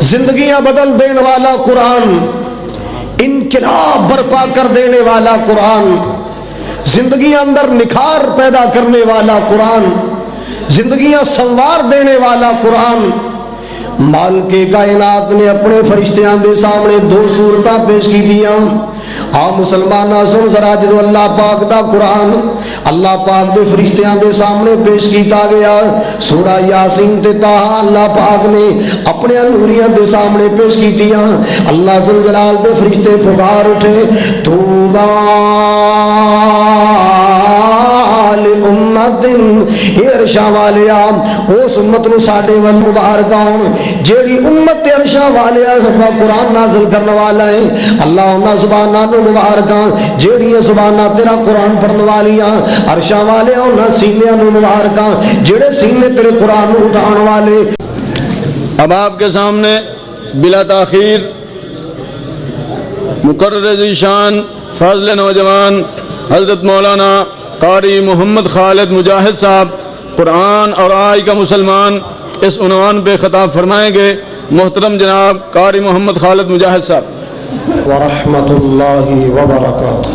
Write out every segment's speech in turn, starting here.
زندگیاں بدل دینے والا قرآن، انقلاب برپا کر دینے والا قرآن، زندگیاں اندر نکھار پیدا کرنے والا قرآن، زندگیاں سنوار دینے والا قرآن۔ مالک کائنات نے اپنے فرشتیاں دے سامنے دو صورتاں پیش کی دیاں۔ مسلمانہ سن ذرا، جدو اللہ پاک دا قرآن اللہ پاک دے فرشتیاں دے سامنے پیش کیتا گیا، سورہ یاسین تے طٰہٰ اللہ پاک نے اپنے نوریاں دے سامنے پیش کیتیاں۔ اللہ ذوالجلال دے فرشتے پکار اٹھے، توبہ لأمت، اے عرشاں والیا اس امت نو ساڈے ول مبارک آؤ جیڑی امت عرشاں والیا سبا قرآن نازل کرنے والا ہے۔ اللہ انہاں زباناں نو مبارکاں جیڑی زباناں تیرا قرآن پڑھن والیاں، عرشاں والے انہاں سینیاں نو مبارکاں جیڑے سینے تیرے قرآن نو اٹھان والے۔ اب آپ کے سامنے بلا تاخیر مقرر ذیشان فاضل نوجوان حضرت مولانا قاری محمد خالد مجاہد صاحب قرآن اور آج کا مسلمان اس عنوان پہ خطاب فرمائیں گے۔ محترم جناب قاری محمد خالد مجاہد صاحب۔ ورحمۃ اللہ وبرکاتہ۔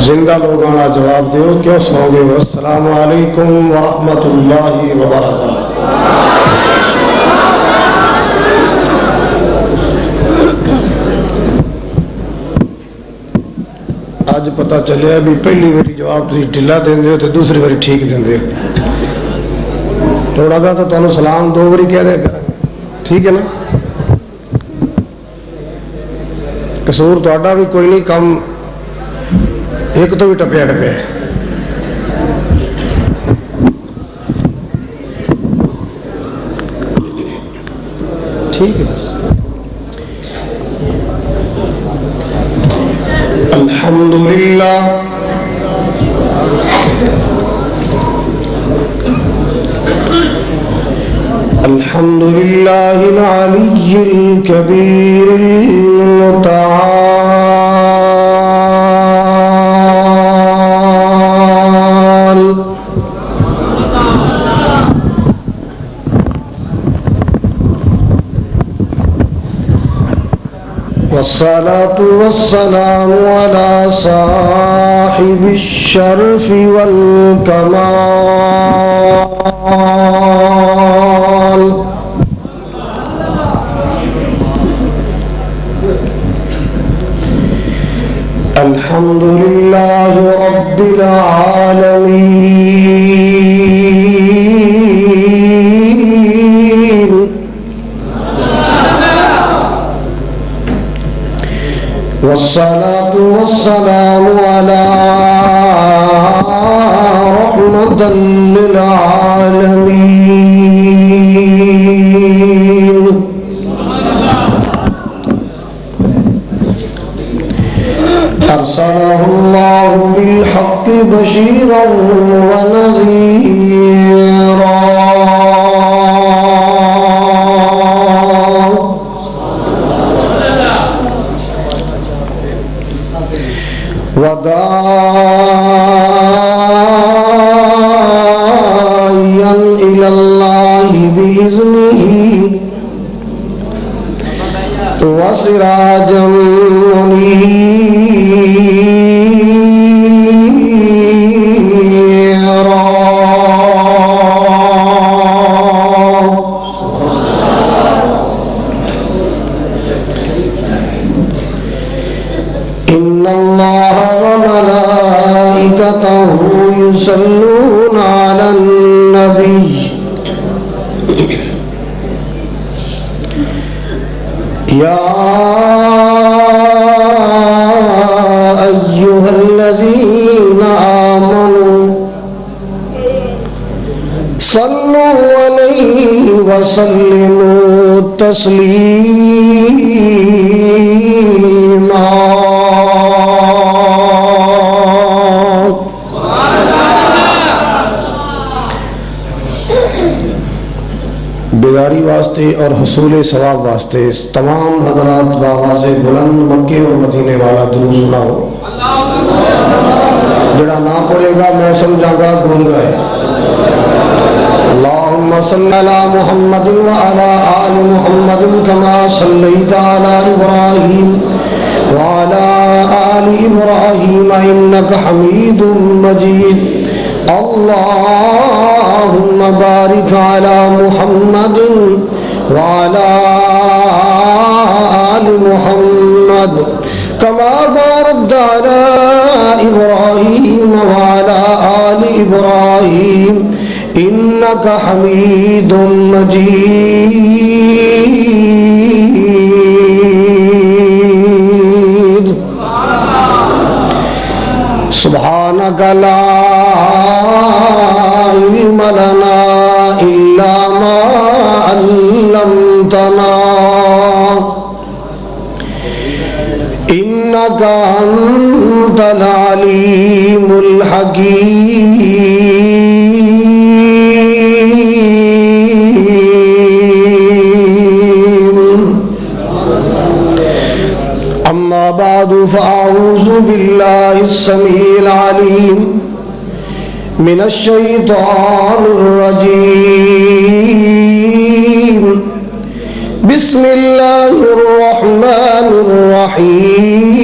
زندہ لوگاں جواب دیو، کیوں سو گے؟ السلام علیکم ورحمۃ اللہ وبرکاتہ۔ اج پتہ چلیا بھی پہلی باری جواب تسی ڈھلا دیندے ہو تے دوسری باری ٹھیک دیندے ہو۔ تھوڑا گا تو تمہیں سلام دو باری کہہ دیا کریں، ٹھیک ہے نا؟ قصور تہاڈا بھی کوئی نہیں، کم ایک تو بھی ٹپیا ٹپیا ہے۔ ٹھیک ہے بس۔ الحمدللہ الحمدللہ العلی الکبیر المتعال، والصلاة والسلام على صاحب الشرف والكمال، الحمد لله رب العالمين، والصلاة والسلام على رحمة للعالمين، أرسله الله بالحق بشيرا ونذيرا، وداعيا إلى الله بإذنه وسراجا منيرا، إن الله وملائكته يصلون على النبي، يا أيها الذين آمنوا صلوا عليه وسلموا تسليما۔ بیداری واسطے اور حصول ثواب واسطے تمام حضرات بآواز بلند مکے اور مدینے والا درود سناؤ۔ جڑا نہ پڑھے گا میں سمجھاں گا گونگا ہے۔ صل على محمد وعلى آل محمد كما صليت على إبراهيم وعلى آل إبراهيم إنك حميد مجيد اللهم بارك على محمد وعلى آل محمد كما باركت على إبراهيم وعلى آل إبراهيم إنك حميد مجيد سبحانك لا علم لنا إلا ما علمتنا إنك أنت العليم الحكيم أما بعد فأعوذ بالله السميع العليم من الشيطان الرجيم بسم الله الرحمن الرحيم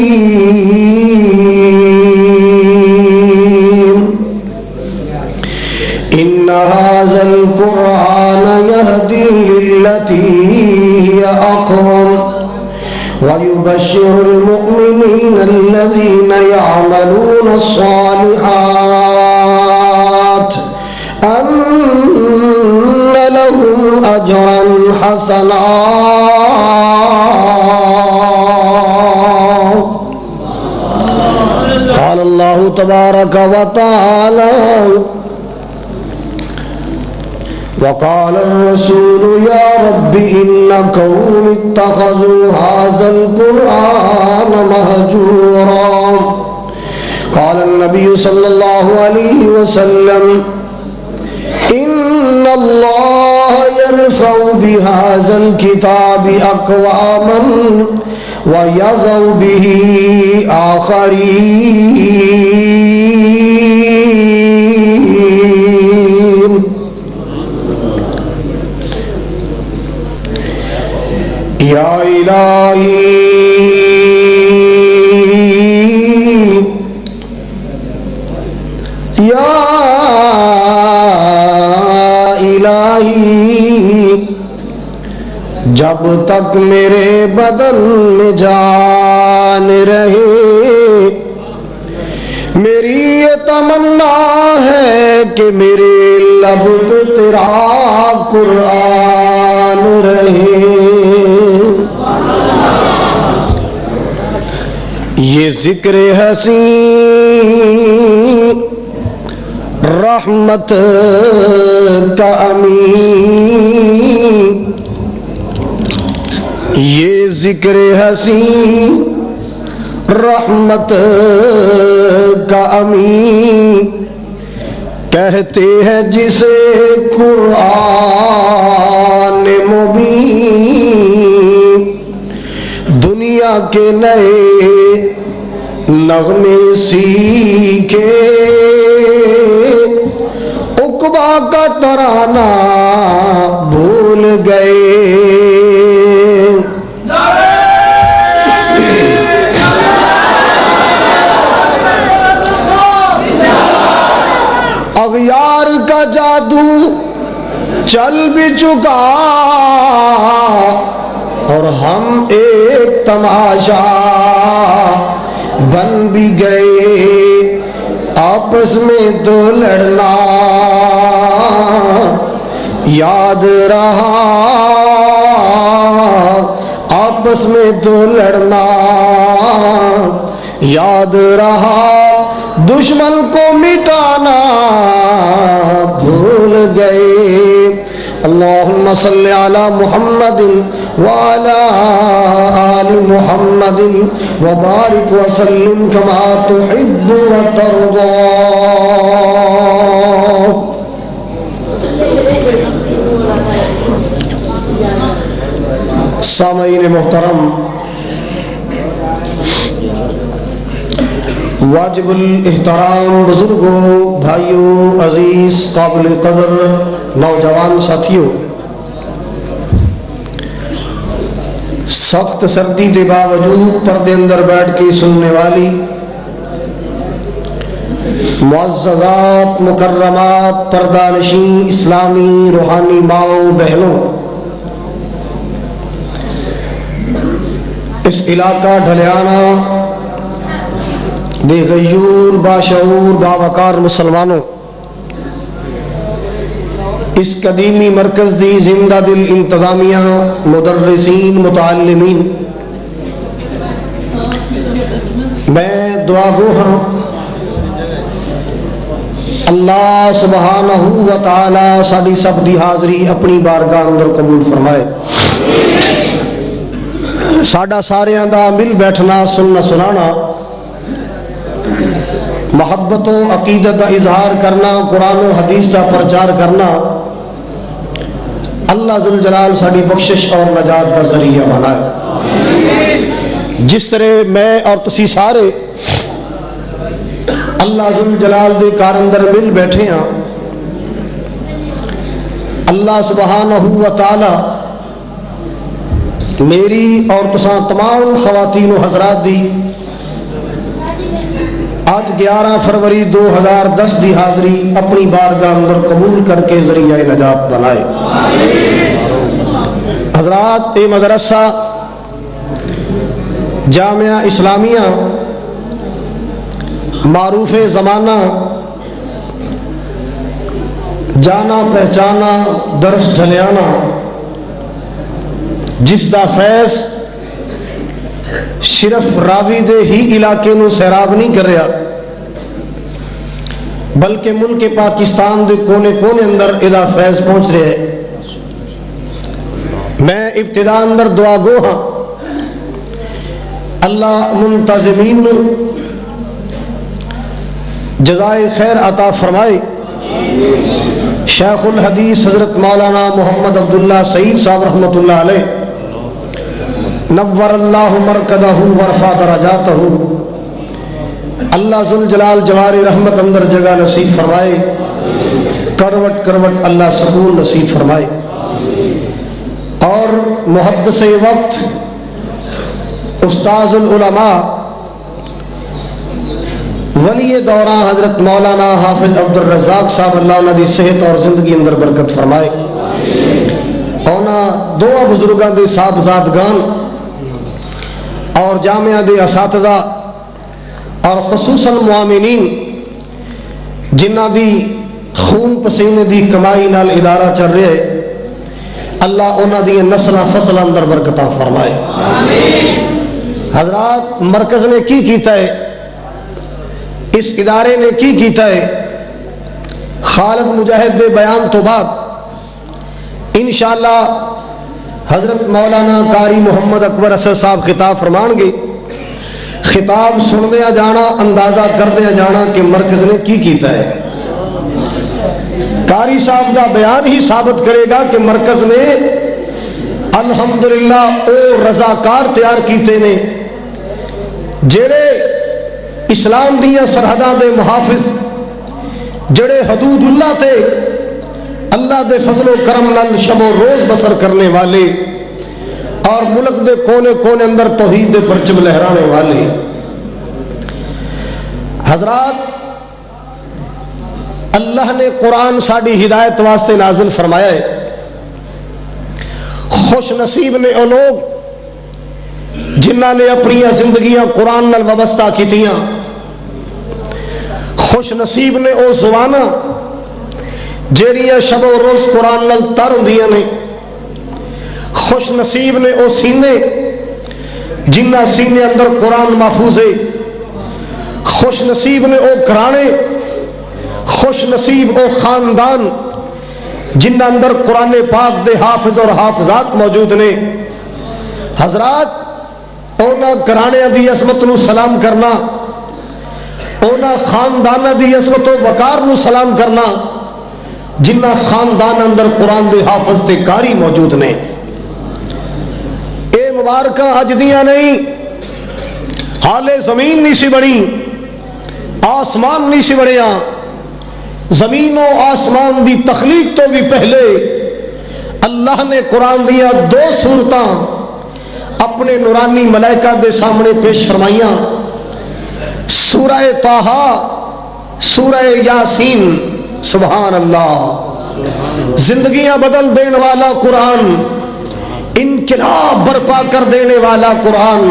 إن هذا القرآن يهدي للتي هي أقوم ويبشر المؤمنين الذين يعملون الصالحات أن لهم أجرا حسنا قال الله تبارك وتعالى وقال الرسول يا رب إن قوم اتخذوا هذا القرآن مهجورا قال النبي صلى الله عليه وسلم إن الله يرفع بهذا الكتاب أقواما ويضع به آخرين يا إلهي يا الہی جب تک میرے بدن میں جان رہے میری یہ تمنا ہے کہ میرے لب پہ تیرا قرآن رہے یہ ذکر حسین رحمت کا امین یہ ذکر حسین رحمت کا امین کہتے ہیں جسے قرآن مبین دنیا کے نئے نغمے سیکھے عقبہ کا ترانہ بھول گئے اغیار کا جادو چل بھی چکا اور ہم ایک تماشا بن بھی گئے آپس میں تو لڑنا یاد رہا آپس میں تو لڑنا یاد رہا دشمن کو مٹانا بھول گئے اللہم صلی علی محمد وعلی آل محمد وبارک وسلم کما تحب وترضى سامعین محترم واجب الاحترام بزرگوں، بھائیوں، عزیز قابل قدر نوجوان ساتھیوں، سخت سردی کے باوجود پردے اندر بیٹھ کے سننے والی معززات، مکرمات، پردہ نشین اسلامی روحانی ماؤں بہنوں، اس علاقہ ڈھلیانہ دے غیور باشعور باوقار مسلمانوں، اس قدیمی مرکز دی زندہ دل انتظامیہ، مدرسین، متعلمین، میں دعا گو ہاں اللہ سبحانہ و تعالی ساری سب دی حاضری اپنی بارگاہ اندر قبول فرمائے۔ ساڈا ساریاں دا مل بیٹھنا، سننا سنانا، محبت و عقیدت کا اظہار کرنا، قرآن و حدیث کا پرچار کرنا، اللہ ذوالجلال ساری بخشش اور نجات کا ذریعہ بنائے۔ جس طرح میں اور تسی سارے اللہ ذوالجلال دے کار اندر مل بیٹھے ہیں، اللہ سبحانہ و تعالی میری اور تساں تمام خواتین و حضرات دی آج 11 فروری 2010 دی حاضری اپنی بارگاہ اندر قبول کر کے ذریعہ نجات بنائے۔ حضرات، اے مدرسہ جامعہ اسلامیہ معروف زمانہ، جانا پہچانا درس ڈھلیانہ، جس دا فیض صرف راوی دے ہی علاقے نو سیراب نہیں کر رہا، بلکہ ملک پاکستان دے کونے کونے اندر ادا فیض پہنچ رہے ہیں۔ میں ابتدا اندر دعا گو ہاں اللہ منتظمین نو جزائے خیر عطا فرمائے۔ شیخ الحدیث حضرت مولانا محمد عبداللہ سعید صاحب رحمۃ اللہ علیہ نور اللہ مرکدہ ورفع درجاتہ، اللہ ذوالجلال جوار رحمت اندر جگہ نصیب فرمائے، کروٹ کروٹ اللہ سکون نصیب فرمائے۔ اور محدث وقت استاذ العلماء ولی دوران حضرت مولانا حافظ عبد الرزاق صاحب اللہ انہاں دی صحت اور زندگی اندر برکت فرمائے۔ انہاں دو بزرگاں دے صاحبزادگان اور جامعہ دے اساتذہ اور خصوصاً معاملین جنہ دی خون پسینے دی کمائی نال ادارہ چل رہے ہے، اللہ انہاں دی نسل فصل اندر برکتاں فرمائے۔ حضرات، مرکز نے کی کیتا ہے، اس ادارے نے کی کیتا ہے، خالد مجاہد دے بیان تو بعد انشاءاللہ حضرت مولانا قاری محمد اکبر اسد صاحب خطاب فرمان گے۔ خطاب سندیا جانا، اندازہ کردیا جانا کہ مرکز نے کی کیتا ہے۔ قاری صاحب دا بیان ہی ثابت کرے گا کہ مرکز نے الحمدللہ او رضاکار تیار کیتے نے جڑے اسلام دیاں سرحداں دے محافظ، جڑے حدود اللہ تے اللہ دے فضل و کرم نال شب و روز بسر کرنے والے اور ملک دے کونے کونے اندر توحید دے پرچم لہرانے والے۔ حضرات، اللہ نے قرآن ساڑی ہدایت واسطے نازل فرمایا ہے۔ خوش نصیب نے او لوگ جنہاں نے اپنی زندگیاں قرآن نال وابستہ کیتیاں، خوش نصیب نے او زبانہ جیڑیاں شب و روز قرآن نال تر ہوندیاں نے، خوش نصیب نے او سینے جنہ سینے اندر قرآن محفوظ ہے، خوش نصیب نے او گھرانے، خوش نصیب او خاندان جنہ اندر قرآن پاک دے حافظ اور حافظات موجود نے۔ حضرات، اونا گھرانے دی عظمت نو سلام کرنا، اونا خاندان دی عظمت و وقار نو سلام کرنا جنہ خاندان اندر قرآن دے حافظ تے قاری موجود نے۔ مبارکہ اج دیاں نہیں، حال زمین نہیں سی بڑی، آسمان نہیں سی بنیا، زمین و آسمان دی تخلیق تو بھی پہلے اللہ نے قرآن دیا دو سورتاں اپنے نورانی ملائکہ دے سامنے پیش فرمائیاں، سورہ طٰہٰ، سورہ یاسین۔ سبحان اللہ، زندگیاں بدل دینے والا قرآن، انقلاب برپا کر دینے والا قرآن،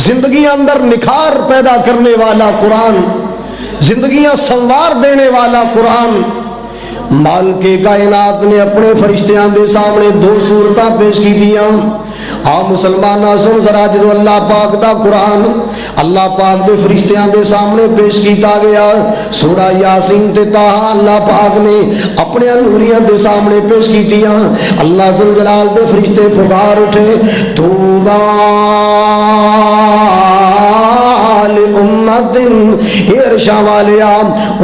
زندگیاں اندر نکھار پیدا کرنے والا قرآن، زندگیاں سنوار دینے والا قرآن۔ مالک کائنات نے اپنے فرشتیاں دے سامنے دو صورتاں پیش کی دیا۔ مسلمانہ سن ذرا، جدو اللہ پاک دا قرآن اللہ پاک دے فرشتیاں دے سامنے پیش کیتا گیا، سورہ یاسین تے طٰہٰ اللہ پاک نے اپنے نوریاں دے سامنے پیش کیتیاں۔ اللہ ذوالجلال دے فرشتے پکار اٹھے، توبہ لِأُمَّةٍ، عرشاں والیا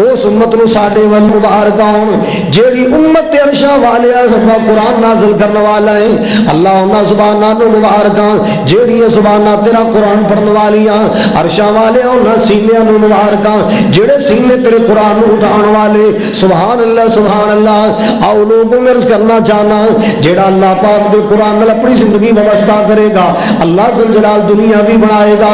اس امت نو ساڈے ول مبارک آؤن جیڑی امت عرشاں والیا سب قرآن نازل کرنے والا ہے۔ اللہ انہاں زباناں نو مبارکاں جیڑیاں زباناں تیرا قرآن پڑھن والیاں، عرشاں والے انہاں سینیاں نو مبارکاں جیڑے سینے تیرے قرآن نو اٹھان والے۔ سبحان اللہ سبحان اللہ۔ آؤ لوگوں میں عرض کرنا چاہنا، جیڑا اللہ پاک دے قرآن نال اپنی زندگی وابستہ کرے گا، اللہ ذوالجلال دنیا بھی بنائے گا،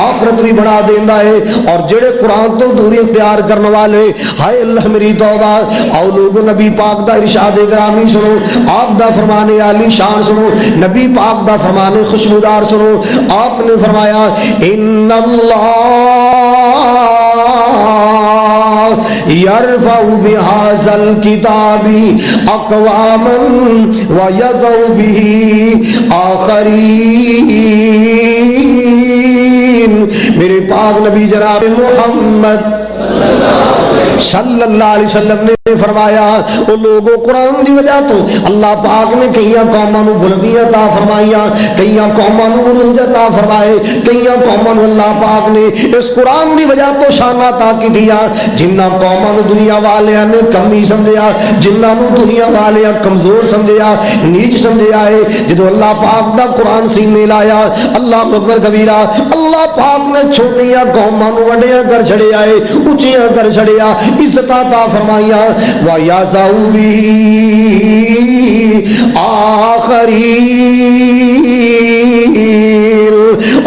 آخرت بھی بنا دیندا ہے۔ اور جڑے قرآن تو دوری اختیار کرنے والے، ہائے اللہ میری توبہ۔ آؤ لوگوں نبی پاک دا ارشاد گرامی سنو، آپ دا فرمان عالی شان سنو، نبی پاک دا فرمان خوشبودار سنو۔ آپ نے فرمایا، ان اللہ یرفع بہذا الکتاب اقواما ویضع بہ آخرین۔ میرے پاک نبی جناب محمد صلی اللہ علیہ وسلم نے فرمایا، وہ لوگوں قرآن دی وجہ تو اللہ پاک نے کئیاں قوماں نو بلندیاں عطا فرمائیاں، کئیاں قوماں نو عروج عطا فرمائے، کئیاں قوماں نو اللہ پاک نے اس قرآن دی وجہ تو شاناں عطا کی دیا۔ جنہاں قوماں نو دنیا والیاں نے کمی سمجھیا، جنہاں نو دنیا والیاں کمزور سمجھیا، نیچ سمجھیا ہے، جدو اللہ پاک دا قرآن سینے لایا، اللہ اکبر کبیرہ، اللہ پاک نے چھوٹیاں قوماں نو وڈیاں کر چھڑیا ہے، اونچیاں کر چھڑیا، عزت عطا فرمایا۔ وَيَضَعُ بِهِ آخَرِينَ،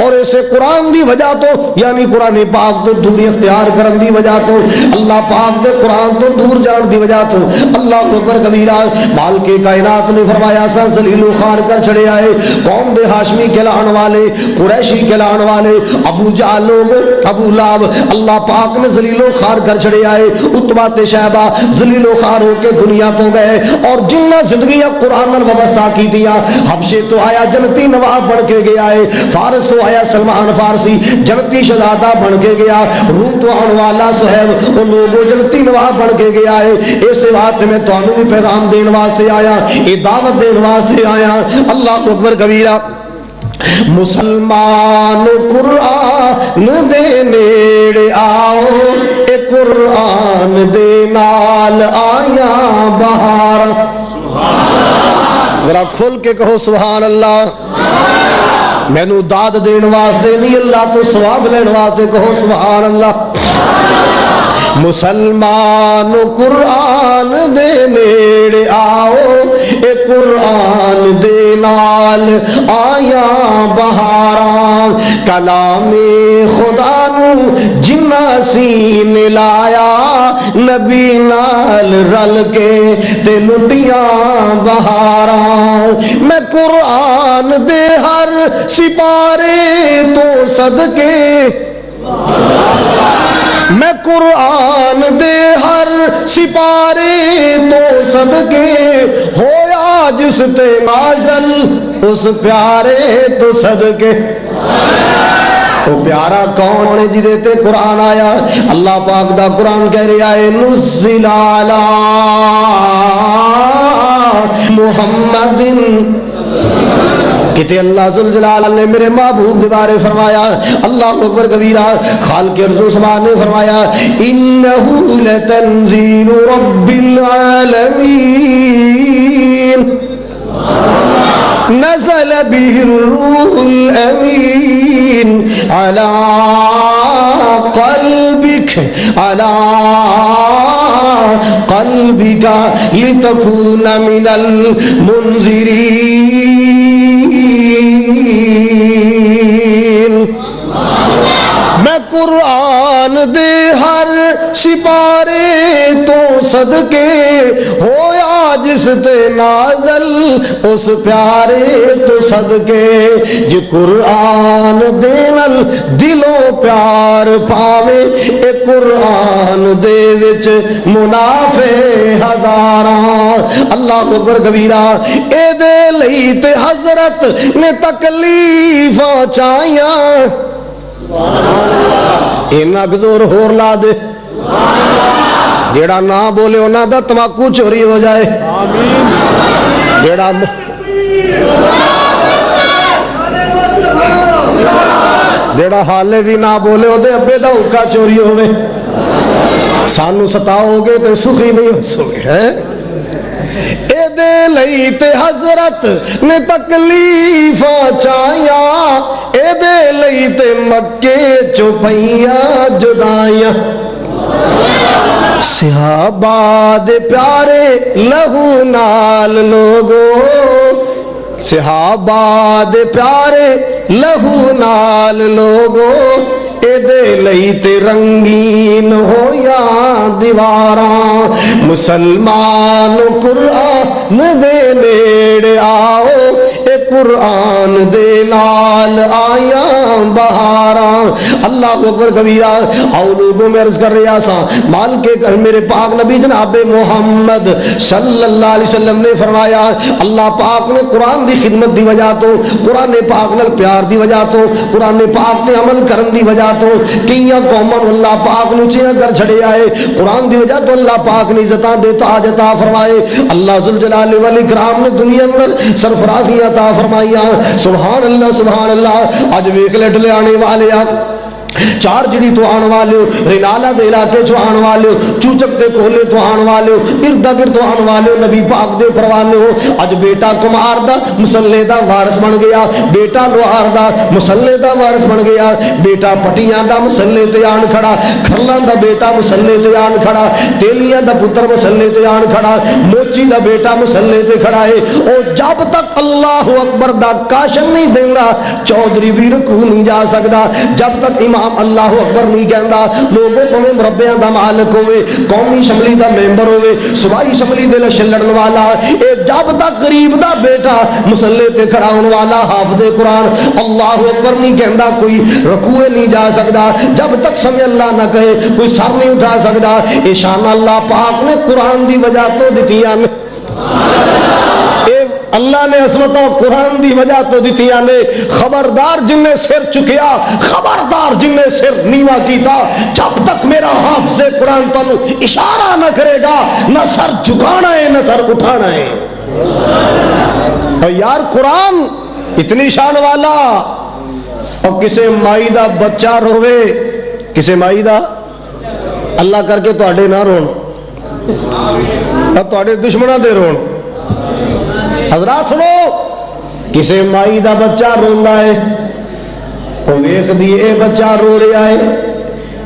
اور اسے قرآن دی وجہ تو یعنی قرآن پاک تو دوری اختیار کرن دی وجہ تو، اللہ پاک دے قرآن تو دور جان دی وجہ تو، اللہ اکبر کبیرہ، مالک کائنات نے فرمایا سا ذلیل و خوار کر چھڑے آئے قوم دے ہاشمی کہلان والے، قریشی کہلان والے، ابو جہل لوگ، ابو لہب، اللہ پاک نے ذلیل و خوار کر چھڑے آئے۔ عتبہ تے شیبہ ذلیل و خوار ہو کے دنیا تو گئے، اور جنہ زندگی قرآن نال وابستہ کی دیا۔ حبشے تو آیا جنتی نواب بن کے گیا ہے، فارس تو آیا سلمان فارسی جنتی شہزادہ بن کے گیا، روم تو آن والا صہیب وہ لوگوں جنتی نواب بن کے گیا ہے۔ اس بات میں تانوں بھی پیغام دین واسطے آیا، یہ دعوت دین واسطے آیا۔ اللہ اکبر کبیرہ۔ مسلمان قرآن دے نیڑے آؤ، اے قرآن دے نال آیا بہار۔ ذرا کھول کے کہو سبحان اللہ۔ مینوں داد دین واسطے نہیں، اللہ تو ثواب لین واسطے کہو سبحان اللہ۔ مسلمان قرآن دے نیڑے آؤ، اے قرآن دے نال آیا بہاراں، کلام خدا نو جنہ سین لایا، نبی نال رل کے تے لٹیاں بہاراں۔ میں قرآن دے ہر سپارے تو صدقے، میں قرآن دے ہر سپارے تو صدقے، ہویا جس تے نازل اس پیارے تو صدقے۔ وہ پیارا کون ہے جدے تے قرآن آیا؟ اللہ پاک دا قرآن کہہ رہا ہے نزل علی محمد، کہتے اللہ ذوالجلال نے میرے محبوب کے بارے فرمایا، اللہ اکبر کبیرہ، خالق ارض و سما نے فرمایا انہ لتنزیل رب العالمین نزل به الروح الامین علی قلبک لکھ علی قلبک لتکون من المنذرین. میں قرآن دے ہر سپارے تو صدقے ہویا جس تے نازل اس پیارے تو صدقے. جی قرآن دے نال دلوں پیار پاوے اے قرآن دے وچ منافع ہزاراں. اللہ اکبر کبیرہ. اے دے لئی تے حضرت نے تکلیفاں چاہیاں. اینا زور ہور لا دے. جیڑا نہ بولے انہاں دا تماکو چوری ہو جائے. جیڑا حالے بھی نہ بولے او دے ابے دا حکا چوری ہوئے. سانو ستاؤ گے تو سخی نہیں ہو سکے. اے دے لئی تے حضرت نے تکلیفاں چاہیاں. اے دے لئی تے مکے چوپیاں جدائیاں. صحابہ دے پیارے لہو نال لوگو. صحابہ دے پیارے لہو نال لوگو. اے دے لئی تے رنگین ہو یا دیواراں. مسلمان قرآن دے نیڑے آؤ. اے قرآن دے نال آیاں بہاراں. اللہ اکبر کبیرہ. اور لوگوں میں عرض کر رہا سا مال کے میرے پاک نبی جناب محمد صلی اللہ علیہ وسلم نے فرمایا اللہ پاک نے قرآن دی خدمت دی وجہ تو قرآن پاک نال پیار دی وجہ تو قرآن پاک نے عمل کرن دی وجہ تو کئیاں قوماں اللہ پاک نے چیاں کر چھڑے آئے. قرآن دی وجہ تو اللہ پاک نے عزتاں دے تاج عطا فرمائے. اللہ ذوالجلال والاکرام نے دنیا اندر سرفرازیاں عطا فرمائیاں. سبحان اللہ سبحان اللہ. اج ویکھ لے ڈلے آنے والے آ چار جڑی تو آن والے ہو. رینالا دے علاقے چو آن والے ہو. چوچک دے کولے تو آن والے ہو. اردا گرد تو آن والے ہو. نبی پاک دے پروانے ہو. اج بیٹا کمار دا مسلے دا وارث بن گیا. بیٹا لوہار دا مسلے دا وارث بن گیا. بیٹا پٹیاں دا مسلے تے آن کھڑا. کھرلاں دا بیٹا مسلے تے آن کھڑا. تیلیاں دا پتر مسلے تے آن کھڑا. موچی دا بیٹا مسلے تے کھڑا ہے. او جب تک اللہ اکبر دا کاشن نہیں دینا چودھری بھی رکوع نہیں جا سکتا. جب تک امام اللہ اکبر نہیں کہندا لوگوں کو مربیاں دا مالک ہوئے قومی اسمبلی دا ممبر ہوئے صوبائی اسمبلی دے لشن لڑن والا اے جب تک غریب دا بیٹا مسلے تے کھڑا ہون والا حافظ قرآن اللہ اکبر نہیں کہندا کوئی رکوع نہیں جا سکتا. جب تک سمے اللہ نہ کہے کوئی سر نہیں اٹھا سکتا. اے شان اللہ پاک نے قرآن دی وجہ تو دتیاں نے. اللہ نے عظمتوں قرآن دی وجہ تو دیتیاں نے. خبردار جن نے سر چکیا خبردار جن نے سر نیوا کیتا. جب تک میرا حافظ قرآن تنو اشارہ نہ کرے گا نہ سر جھکانا ہے نہ سر اٹھانا ہے. اور یار قرآن اتنی شان والا. اور کسے مائی دا بچہ روے کسے مائی دا اللہ کر کے تواڈے نہ رون اور تواڈے دشمناں دے رون. حضرات سنو کسے مائی دا بچہ روندا ہے او ویکھ دی اے بچہ رو رہا ہے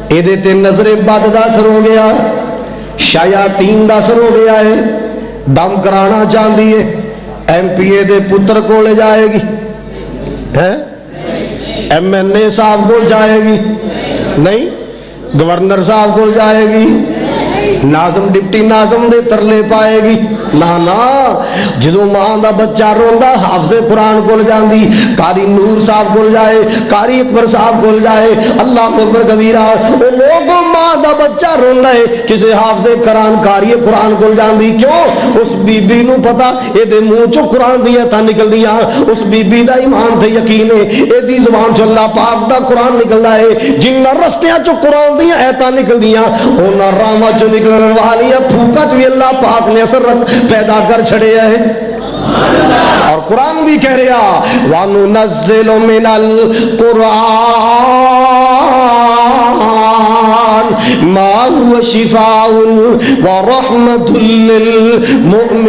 اے دے تے نظر بد دا اثر ہو گیا شیاطین دا اثر ہو گیا ہے. دم کرانا چاہندی ہے ایم پی اے دے پتر کول جائے گی ایم این اے صاحب کول جائے گی نہیں گورنر صاحب کول جائے گی ناظم ڈپٹی ناظم دے ترلے پائے گی. نا جدو ماں دا بچہ روندا حافظ قرآن کول جاندی قاری نور صاحب کول جائے قاری اکبر صاحب کول جائے. اللہ اکبر کبیرہ. او لوگوں ماں دا بچہ روندا ہے کسے حافظ قرآن قاری قرآن کول جاندی. کیوں اس بی بی نو پتا اے دے منہ چوں قرآن دیاں تاں نکلدیاں. اس بی بی دا ایمان تے یقین ہے اے دی زبان چوں اللہ پاک دا قرآن نکلدا ہے. جنہ رستیاں چوں قرآن دیاں ایتاں نکلدیاں اوناں راواں چوں نکلن والیاں پھوکاں چ وی اللہ پاک نے اثر پیدا کر چھڑے ہے. اور قرآن بھی کہہ رہا وَنُنَزِّلُ مِنَ الْقُرْآنِ مَا هُوَ شِفَاءٌ وَرَحْمَةٌ لِّلْمُؤْمِنِينَ.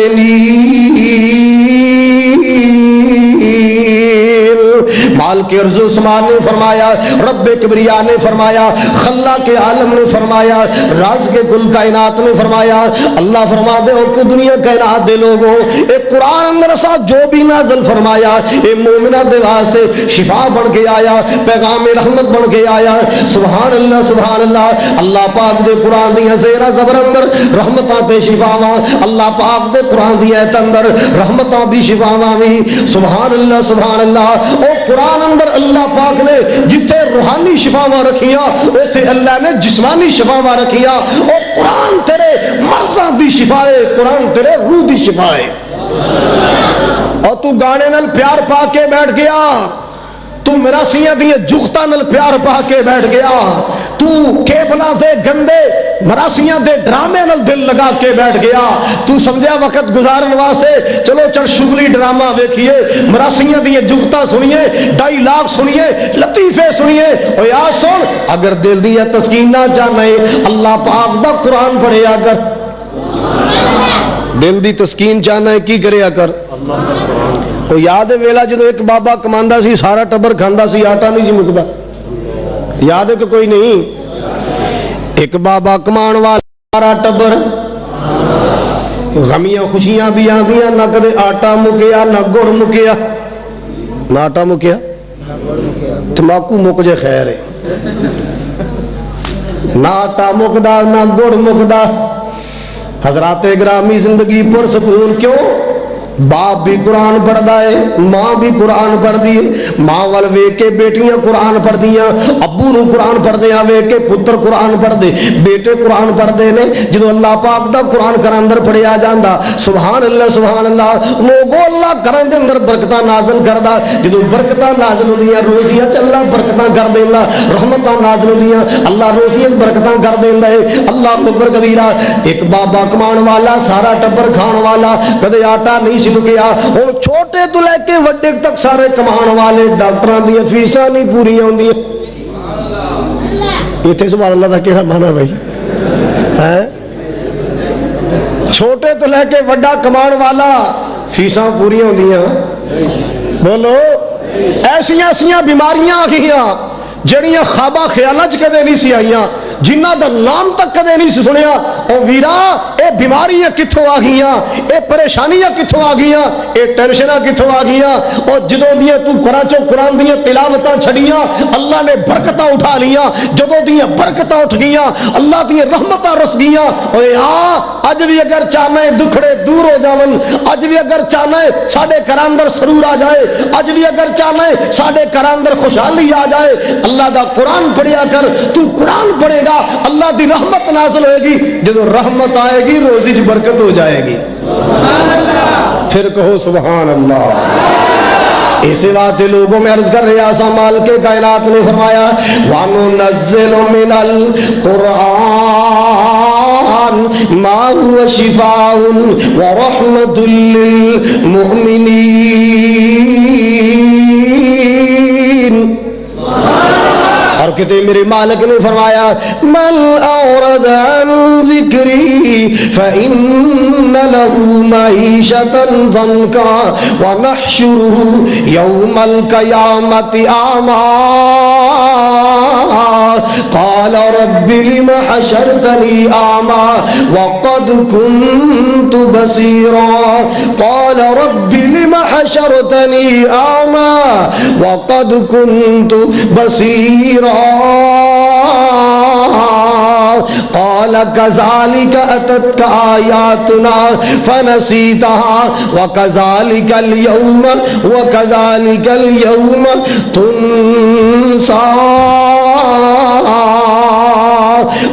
ما خالق ارض و سمان نے فرمایا، رب کبریا نے فرمایا، خلاق عالم نے فرمایا، راز کے کل کائنات نے فرمایا۔ اللہ فرما دے اور کو دنیا کائنات دے لوگوں ایک قرآن اندر ساتھ جو بھی نازل فرمایا اے مومنہ دے واسطے شفا بن کے آیا، پیغام رحمت بن کے آیا۔ سبحان اللہ سبحان اللہ۔ اللہ پاک دے قرآن دی زیرہ زبر اندر رحمتاں تے شفاواں، اللہ پاک دے قرآن دی ایت اندر رحمتاں بھی شفاواں بھی۔ سبحان اللہ سبحان اللہ۔ او قرآن اندر اللہ پاک نے جتھے روحانی شفاواں رکھیاں اوتھے اللہ نے جسمانی شفاواں رکھیاں۔ او قرآن تیرے مرضاں دی شفا ہے، قرآن تیرے روح دی شفا ہے۔ اور تو گانے نال پیار پا کے بیٹھ گیا، تو مراسیاں دیئے جگتاں نال پیار پا کے بیٹھ گیا، تو کیبلا دے گندے مراسیاں دے ڈرامے نال دل لگا کے بیٹھ گیا، تو سمجھا وقت گزارن واسطے چلو چڑ شغلی ڈرامہ ویکھیے، مراسیاں دیئے جگتاں سنیے، ڈائیلاگ سنیے، لطیفے سنیے۔ اور یا سن اگر دل دیا تسکین نہ چاہنا ہے اللہ پاک دا قرآن پڑھیا کر، دل دی تسکین چاہنا ہے کی کریا کر۔ وہ یاد ہے ویلا جدو ایک بابا کماندا سی سارا ٹبر کھاندا سی آٹا نہیں سی مکدا، یاد ہے کہ کوئی نہیں؟ ایک بابا کمان والا سارا ٹبر، غمیاں خوشیاں بھی آندیاں، نہ کدے آٹا مکیا نہ گڑ مکیا، نہ آٹا مکیا تمباکو مک جے خیر ہے، نہ آٹا مکدا نہ گڑ مکدا۔ حضرات گرامی زندگی پر سکون کیوں؟ باپ بھی قرآن پڑھدا ہے، ماں بھی قرآن پڑھ دی ہے، ماں وال ویکھ کے بیٹیاں قرآن پڑھ دیاں، ابو نو قرآن پڑھ دیاں ویکھ کے پتر قرآن پڑھ دے، بیٹے قرآن پڑھ دے نے۔ جدو اللہ پاک دا قرآن کر اندر پڑھیا جاندا سبحان اللہ سبحان اللہ، لوگو اللہ کرن دے اندر برکتاں نازل کردا۔ جدو برکتاں نازل ہوندیاں روزیاں چ اللہ برکتاں کر دیندا، رحمتاں نازل ہوندیاں اللہ روزیاں برکتاں کر دیندا ہے۔ اللہ اکبر کبیرہ۔ ایک بابا کمان والا سارا ٹبر کھان والا، کدے آٹا نہیں گیا، اور چھوٹے تو لے کے وڈے تک سارے کمان والے، ڈاکٹراں دی فیساں نہیں پوری ہوندی۔ ایتھے سبحان اللہ دا کیڑا مانا بھائی ہے؟ چھوٹے تو لے کے وڈا کمان والا فیساں پوری ہوندیاں۔ بولو ایسیاں ایسیاں بیماریاں آ گئیاں جڑیاں خواباں خیالاں چ کدے نہیں سی آئیاں، جنہ دا نام تک کدے نہیں سی سنیا۔ او ویرا اے بیماریاں کتھوں آ گئیاں، اے پریشانیاں کتھوں آ گئیاں، اے ٹینشناں کتھوں آ گئیاں؟ اور جدوں دیاں تو قرآن دیاں تلاوتاں چھڑیاں اللہ نے برکتاں اٹھا لیاں، جدوں دیاں برکتاں اٹھ گئیاں اللہ دیاں رحمتاں رس گئیاں۔ اور اج بھی اگر چاہنا ہے دکھڑے دور ہو جاون، اج بھی اگر چاہنا ہے ساڈے گھر اندر سرور آ جائے، اج بھی اگر چاہنا ہے ساڈے گھر اندر خوشحالی آ جائے، اللہ دا قرآن پڑھیا کر۔ تو قرآن پڑھے گا اللہ دی رحمت نازل ہوئے گی، جدو رحمت آئے گی روزی چ برکت ہو جائے گی۔ پھر کہو سبحان اللہ۔ اسی بات لوگوں میں عرض کر رہے آسا مال کے کائنات نے فرمایا وَنُنَزِّلُ مِنَ الْقُرْآنِ مَا هُوَ شِفَاءٌ وَرَحْمَةٌ لِّلْمُؤْمِنِينَ۔ اور کہتے میرے مالک نے فرمایا مَنْ أَعْرَضَ عَنْ ذِكْرِي فَإِنَّ لَهُ مَعِيشَةً ضَنْكًا وَنَحْشُرُهُ يَوْمَ الْقِيَامَةِ أَعْمَى قَالَ رَبِّ لِمَ حَشَرْتَنِي أَعْمَى وَقَدْ كُنْتُ بَصِيرًا قَالَ رَبِّ لِمَ حَشَرْتَنِي أَعْمَى وَقَدْ كُنْتُ بَصِيرًا قال كذلك أتتك آياتنا فنسيتها وكذلك اليوم تنسى۔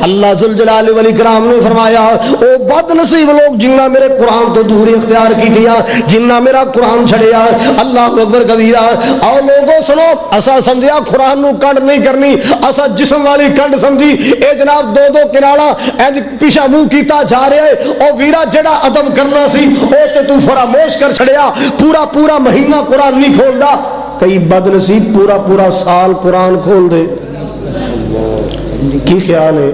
اللہ ذوالجلال والاکرام نے فرمایا او بد نصیب لوگ جنہ میرے قرآن تو دوری اختیار کی دیا، جنہ میرا قرآن چھڑیا۔ اللہ اکبر کبیرہ۔ اور لوگوں سنو اسا سمجھیا قرآن نو کنڈ نہیں کرنی، اسا جسم والی کنڈ سمجھی، اے جناب دو دو کنالا انج پیچھا منہ کیتا جا رہا ہے۔ او ویرا جڑا ادب کرنا سی او تے تو فراموش کر چھڑیا، پورا پورا مہینہ قرآن نہیں کھولدا۔ کئی بد نصیب پورا پورا سال قرآن کھول دے۔ کی خیال ہے؟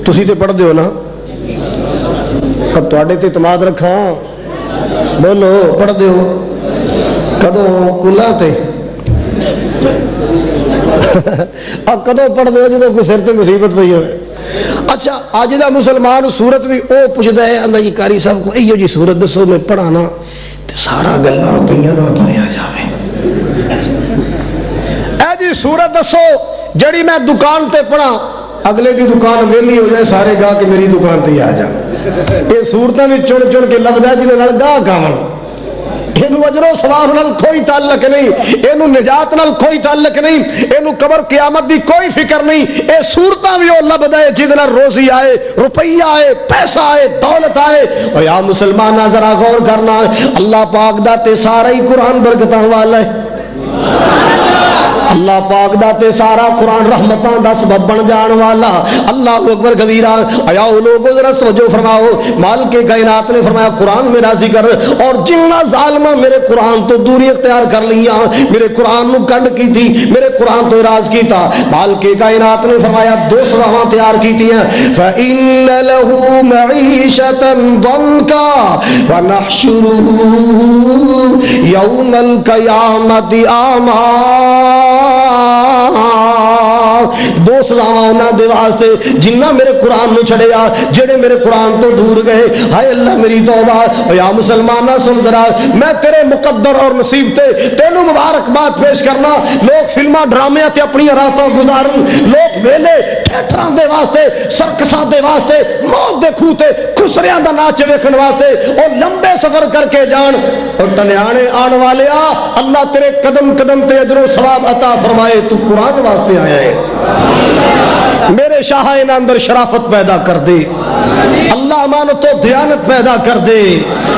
تسی تے پڑھ دیو نا، اب تواڈے تے اعتماد رکھا، بولو پڑھ دیو کدوں کلا تے کدوں پڑھتے ہو جدو کوئی سر تے مصیبت پئی ہوئے. اچھا اج دا مسلمان سورت بھی او پوچھتا ہے آندا جی قاری صاحب کو ایو جی سورت دسو میں پڑھانا تے سارا گلاں روپیاں نہ تریا جاوے. اے جی سورت دسو جڑی میں دکان تے پڑھا اگلے دی دکان ویلی ہو جائے سارے گاہ کے میری دکان تے آ جان. یہ سورتاں بھی چن چن کے لگدا جے نال گاہ کاون. اینو اجر و ثواب نال کوئی تعلق نہیں, اینو نجات نال کوئی تعلق نہیں, اینو قبر قیامت دی کوئی فکر نہیں. اے صورتاں بھی او لبدا ہے جے نال روزی آئے, روپیہ آئے, پیسہ آئے, دولت آئے. او یا مسلماناں ذرا غور کرنا, اللہ پاک دا تے سارا ہی قرآن برکتاں والا ہے. اللہ پاک دا تے سارا قرآن رحمتاں دا سبب بن جان والا. اللہ اکبر کبیرہ. آیا لوگوں ذرا توجہ فرماؤ, مالک کائنات نے فرمایا قرآن میں راضی کر, اور جنہ ظالمہ میرے قرآن تو دوری اختیار کر لیا, میرے قرآن نو کنڈ کی تھی, میرے قرآن تو اعراض کیتا, مالک کائنات نے فرمایا دو سزاواں تیار کی تھی ہیں. فَإِنَّ لَهُ مَعِيشَةً ضَنْكَا وَنَحْشُرُهُ يَوْمَ الْقِيَامَةِ أَعْمَىٰ. دو سزاواں انہاں دے واسطے جنہ میرے قرآن نو چھڑیا, جڑے میرے قرآن تو دور گئے. ہائے اللہ میری توبہ. او یا مسلمانہ سن ذرا, میں تیرے مقدر اور نصیب تے تینوں مبارکباد پیش کرنا. لوگ فلماں ڈرامے تے اپنی راتاں گزارن, لوگ ویلے تھیٹراں دے واسطے, سرکساں دے واسطے, موت دے کھوہ تے خسریاں دا ناچ ویکھن واسطے او لمبے سفر کر کے جان. اور ٹلیانے آن والیا, اللہ تیرے قدم قدم تے اجر و ثواب عطا فرمائے. تو قرآن واسطے آیا ہے, میرے شاہ ان اندر شرافت پیدا کر دے. اللہ امانت و دیانت پیدا کر دے.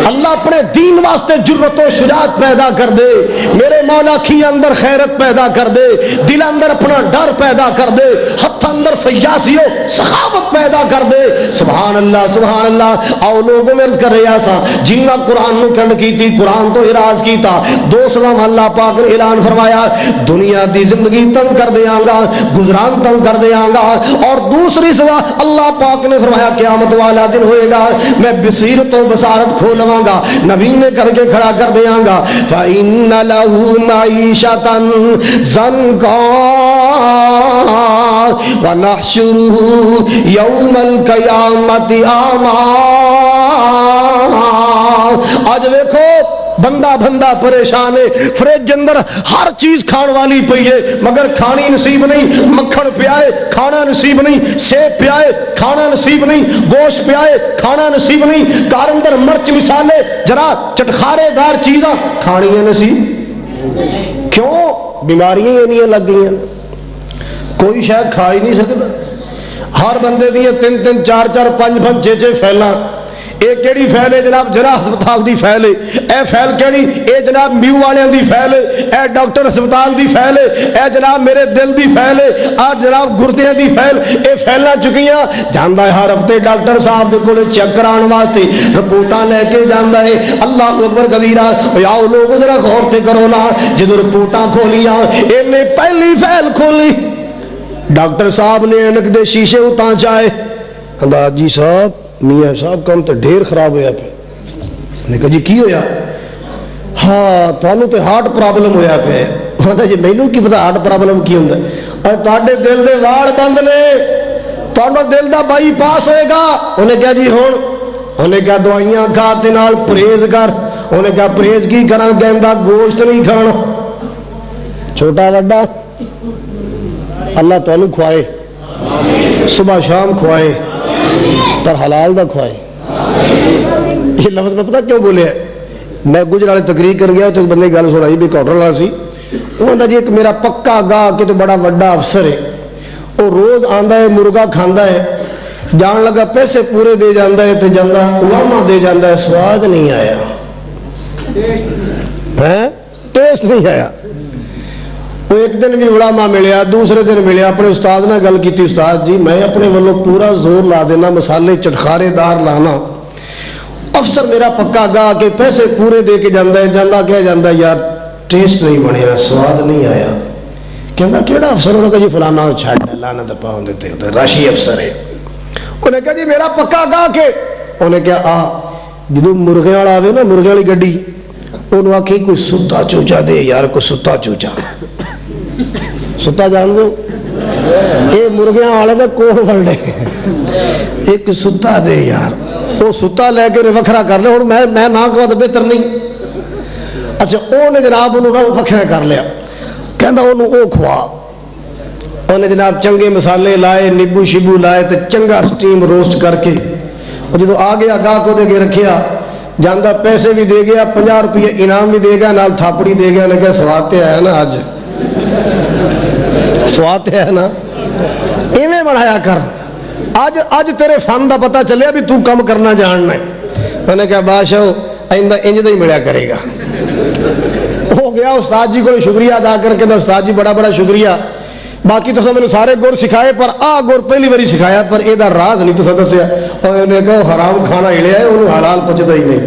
اللہ اپنے دین واسطے جرت و شجاعت پیدا کر دے. میرے مولا کی اندر خیرت پیدا کر دے, دل اندر اپنا ڈر پیدا کر دے, ہاتھ اندر فیاضی و سخاوت پیدا کر دے. سبحان اللہ سبحان اللہ. آؤ لوگوں میں عرض کر رہا سا, جنہ قرآن نو کنڈ کی تھی, قرآن تو اعراض کی تھا, دو سلام اللہ پاک نے اعلان فرمایا دنیا دی زندگی تنگ کر دیاں گا, گزران تنگ کر دیاں گا. اور دوسری سزا اللہ پاک نے فرمایا قیامت والا دن ہوئے گا, میں بصیرت و بصارت کھولواں گا, نبی نے کر کے کھڑا کر دیاں گا. فَإِنَّ لَهُ مَعِيشَةً ضَنْكَا وَنَحْشُرُهُ يَوْمَ الْقِيَامَةِ أَعْمَىٰ. آج دیکھو بندہ بندہ پریشان ہے, فریج اندر ہر چیز کھان والی پئی ہے مگر کھانی نصیب نہیں. مکھن پیائے کھانا نصیب نہیں, سیب پیائے کھانا نصیب نہیں, گوشت پیائے کھانا نصیب نہیں, کار اندر مرچ مسالے ذرا چٹخارے دار چیزاں کھانی نصیب. کیوں؟ بیماریاں انیاں لگ گئی ہیں, کوئی شاید کھا ہی نہیں سکتا. ہر بندے دیا 3 4 5 5 6 فیلاں. ایک کیڑی فیل ہے جناب, جرا ہسپتال دی فیل ہے. اے فیل کیڑی, اے جناب میو والے دی فیل ہے, اے ڈاکٹر ہسپتال دی فیل ہے, اے جناب میرے دل دی فیل ہے, آ جناب گردیاں دی فیل. اے فیلاں چکیاں جاندا ہے ہر ہفتے ڈاکٹر صاحب دے کول چیک کران واسطے رپورٹاں لے کے جاندا ہے. اللہ اکبر کبیرہ. یا لوگ ذرا غور تے کرو نا, جدوں رپورٹاں کھولیاں اینے پہلی فیل کھولی, ڈاکٹر صاحب نے اینک دے شیشے اتاں چائے, کہندا جی صاحب میاں صاحب کام تو ڈھیر خراب ہویا پہ. نے کہا جی کی ہویا؟ ہاں تانوں تے ہارٹ پرابلم ہویا پہ. کہندا جی مینوں کی پتہ ہارٹ پرابلم کی ہوندا ہے؟ تواڈے دل دے واڑ بند نے, تہاڈا دل دا بائی پاس ہوئے گا. انہیں کہا جی ہن, انہیں کہا دوائیاں کھا تے نال پرہیز کر. انہیں کہا پرہیز کی کراں؟ کہندا گوشت نہیں کھانا. چھوٹا بڑا اللہ تانوں کھوائے, صبح شام کھوائے, پر حلال دا کھوائے. یہ لفظ میں پتہ کیوں بولے ہے؟ میں گجرالے تقریر کر گیا تو ایک بندے گل سنائی بھی کوٹر والا سی. وہ کہندا جی ایک میرا پکا گاہ کہ تو بڑا بڑا افسر ہے, وہ روز آندا ہے مرغا کھاندا ہے, جان لگا پیسے پورے دے جاندا ہے تے جاندا علامہ دے جاندا ہے, سواد نہیں آیا, ٹیسٹ نہیں آیا. وہ ایک دن بھی علماء ملیا, دوسرے دن ملیا, اپنے استاد نے گل کی, استاد جی میں اپنے والوں پورا زور لا دینا, مسالے چٹخارے دار لانا, افسر میرا پکا گا کے پیسے پورے دے کے جاندہ ہے, جاندہ کہہ جاندہ یار ٹیسٹ نہیں بنیا, سواد نہیں آیا. کہندا کیڑا افسر؟ انہوں نے کہا جی فلانا چھاڑ لعنت پاؤں دیتے ہوتے راشی افسر ہے. انہیں کہا جی میرا پکا گا کے. انہیں کہا جدو مرغے والا آوے نا, مرغے والی گڈی, انہوں آکھی کوئی ستا چوچا دے یار, کوئی ستا چوچا. ستا جان دو یہ مرغیاں والے دے کول ولڈے ایک ستا دے یار وہ ستا لے کے وکھرا کر لیا. ہوں میں نہ کہا تو بہتر نہیں. اچھا وہ نے جناب انہوں وکھرا کر لیا کہندا انہوں او کھوا. انہیں جناب چنگے مسالے لائے نیبو شیبو لائے تو چنگا سٹیم روسٹ کر کے اور جدو آ گیا گاہ کو دے کے رکھیا جاندہ پیسے بھی دے گیا 50 روپے انعام بھی دے گیا نال تھاپڑی دے گیا. نے کہا سواد تے آیا نا آج سواد تے آیا نا ایویں بڑھایا کر. آج تیرے فن دا پتہ چلیا بھی تو کم کرنا جاننا ہے. انہوں نے کہا بادشاہ آئندہ انج دا ہی ملیا کرے گا. ہو گیا استاد جی کو شکریہ ادا کر کے استاد جی بڑا بڑا شکریہ. باقی تو میں سارے گور سکھائے پر آ گور پہلی باری سکھایا پر یہ راز نہیں تو دسیا. اور انہیں کہا حرام کھانا ہلیا ہے انہوں حلال پچتا ہی نہیں.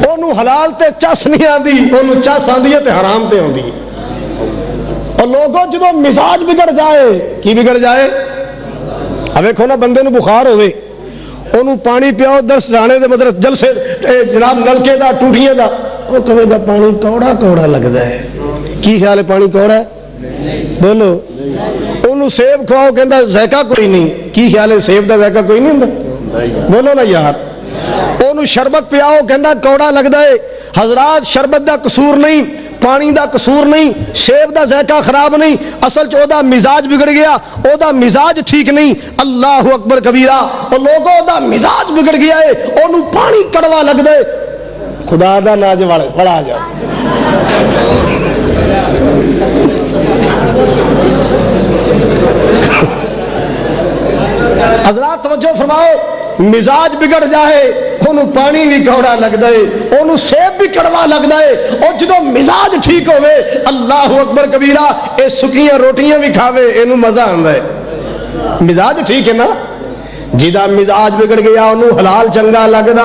انہوں حلال تے چس نہیں آتی انہوں چس آتی ہے تے حرام تے آتی. اور لوگوں جدو مزاج بگڑ جائے کی بگڑ جائے اب ویکھو نا بندے نو بخار ہوئے انہوں پانی پیاؤ درس رانے دے مدرس جلسے جناب نلکے دا ٹوٹیاں دا وہ کہے گا پانی کوڑا کوڑا لگتا ہے. کی خیال ہے پانی کوڑا ہے بولو. انہوں سیب کھواؤ کہندا ذائقہ کوئی نہیں. کی خیال ہے سیب دا ذائقہ کوئی نہیں ہوندا بولو نا یار. انہوں شربت پیاؤ کہندا کوڑا لگتا ہے. حضرات شربت دا قصور نہیں پانی دا قصور نہیں سیب دا ذائقہ خراب نہیں اصل چ دا مزاج بگڑ گیا او دا مزاج ٹھیک نہیں. اللہ اکبر کبیرہ. اور لوگوں دا مزاج بگڑ گیا ہے انہوں پانی کڑوا لگتا ہے. خدا دا ناج والے پڑا جا حضرات توجہ فرماؤ. مزاج بگڑ جائے انہوں پانی بھی کوڑا لگتا ہے انہوں سیب بھی کڑوا لگتا ہے. اور جدو مزاج ٹھیک ہوئے اللہ اکبر کبیرہ اے سکیاں روٹیاں بھی کھاوے انہوں مزہ آتا ہے. مزاج ٹھیک ہے نا. جدا مزاج بگڑ گیا انہوں حلال چنگا لگتا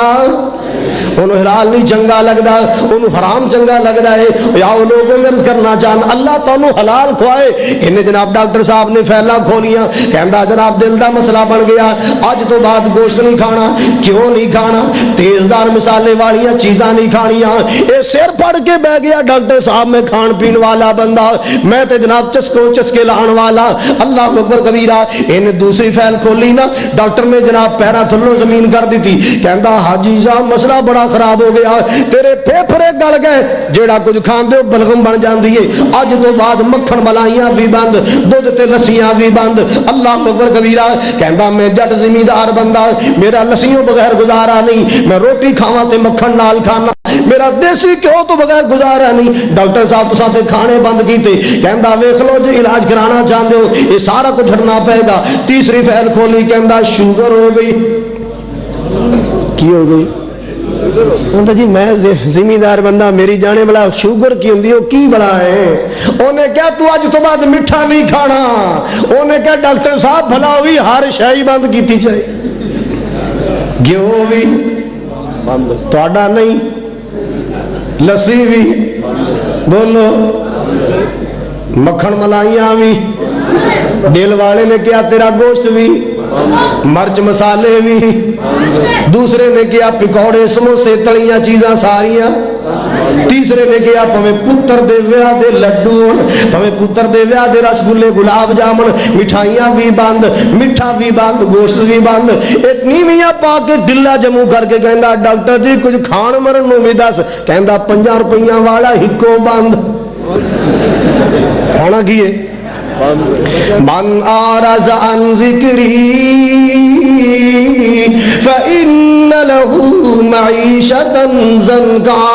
انہوں حلال نہیں چنگا لگتا انہوں حرام چنگا لگتا ہے. یا وہ لوگوں میں عرض کرنا چاہن اللہ تو انہوں حلال کھوائے. انہیں جناب ڈاکٹر صاحب نے پھیلا کھولیاں کہندہ جناب دل دا مسئلہ بن گیا آج تو بعد گوشت نہیں کھانا. کیوں نہیں کھانا؟ تیزدار مسالے والیاں چیزاں نہیں کھانیاں. اے سر پڑھ کے بہ گیا ڈاکٹر صاحب میں کھان پین والا بندہ میں تے جناب چسکو چسکے لان والا. اللہ اکبر کبیرہ. انہیں دوسری فیل کھولی نا ڈاکٹر نے جناب پیرا تھلو زمین کر دی تھی. کہندہ حاجی صاحب مسئلہ بڑا خراب ہو گیا تیرے پھیپھڑے گل گئے جیڑا کچھ کھان دے بلغم بن جاندی ہے. اج تو بعد مکھن ملائیاں بھی بند دودھ تے لسیاں بھی بند. اللہ اکبر کبیرہ. کہندا میں جٹ زمیندار بندہ میرا لسیوں بغیر گزارا نہیں. میں روٹی کھاواں تے مکھن نال کھانا میرا دیسی کیوں تو بغیر گزارا نہیں. ڈاکٹر صاحب تو ساتھ کھانے بند کیتے. کہندا ویکھ لو جی علاج کرانا چاہندے ہو یہ سارا کچھ ہٹنا پے گا. تیسری فیل کھولی کہندا شوگر ہو گئی. کی ہو گئی؟ جی میں زمیندار بندہ میری جانے بلا شوگر کی ہوندی کی بڑا ہے. انہیں کیا تو اج تو بعد میٹھا نہیں کھانا. انہیں کیا ڈاکٹر صاحب بھلا ہوئی ہر شے بند کیتی چاہیے. گھیو بھی تہاڈا نہیں لسی بھی بولو مکھن ملائیاں بھی. دل والے نے کیا تیرا گوشت بھی مرچ مسالے بھی. دوسرے نے کیا پکوڑے سموسے تلیاں چیزاں ساریاں. تیسرے نے کیا پویں پتر دے ویاہ دے لڈو پویں پتر دے ویاہ دے رسگلے گلاب جامن مٹھائیاں بھی بند میٹھا بھی بند گوشت بھی بند. ایک نیویاں پا کے ڈلا جموں کر کے کہندا ڈاکٹر جی کچھ کھان مرن نوں بھی دس. کہندا 50 روپیاں والا ہکو بند. ہونا کی ہے من آرز عن ذکری فإن له معیشتا ضنکا.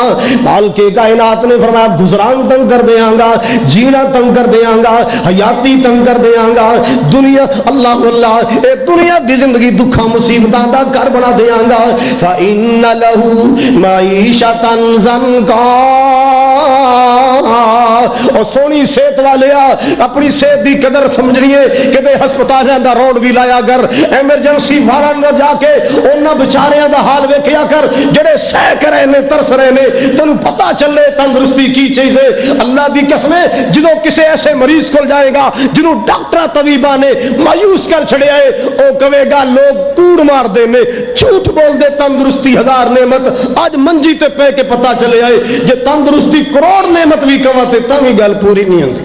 مالک کائنات نے فرمایا گزران تنگ کر دیاں گا جینا تنگ کر دیاں گا حیاتی تنگ کر دیاں گا. دنیا اللہ اللہ اے دنیا دی زندگی دکھا مصیبتاں دا گھر بنا دیاں گا. فإن له معیشتا ضنکا. اور سونی صحت والے اپنی صحت دی قدر سمجھنی ہے کہ دے ہسپتالیاں دا روڈ بھی لایا کر ایمرجنسی وارڈ اندر جا کے انہاں بیچاریاں دا حال ویکھیا کر جڑے سہ کر رہے نے ترس رہے نے. تینوں پتہ چلے تندرستی کی چیز ہے. اللہ دی قسم ہے جدوں کسے ایسے مریض کول جائے گا جنوں ڈاکٹر طبیباں نے مایوس کر چھڑیا ہے او کہے گا لوگ کوڑ مار دے نے جھوٹ بول دے تندرستی ہزار نعمت. اج منجی تے پے کے پتہ چلے آئے جے تندرستی کروڑ نعمت بھی کہواں تے تاں وی گل پوری نہیں ہوندی.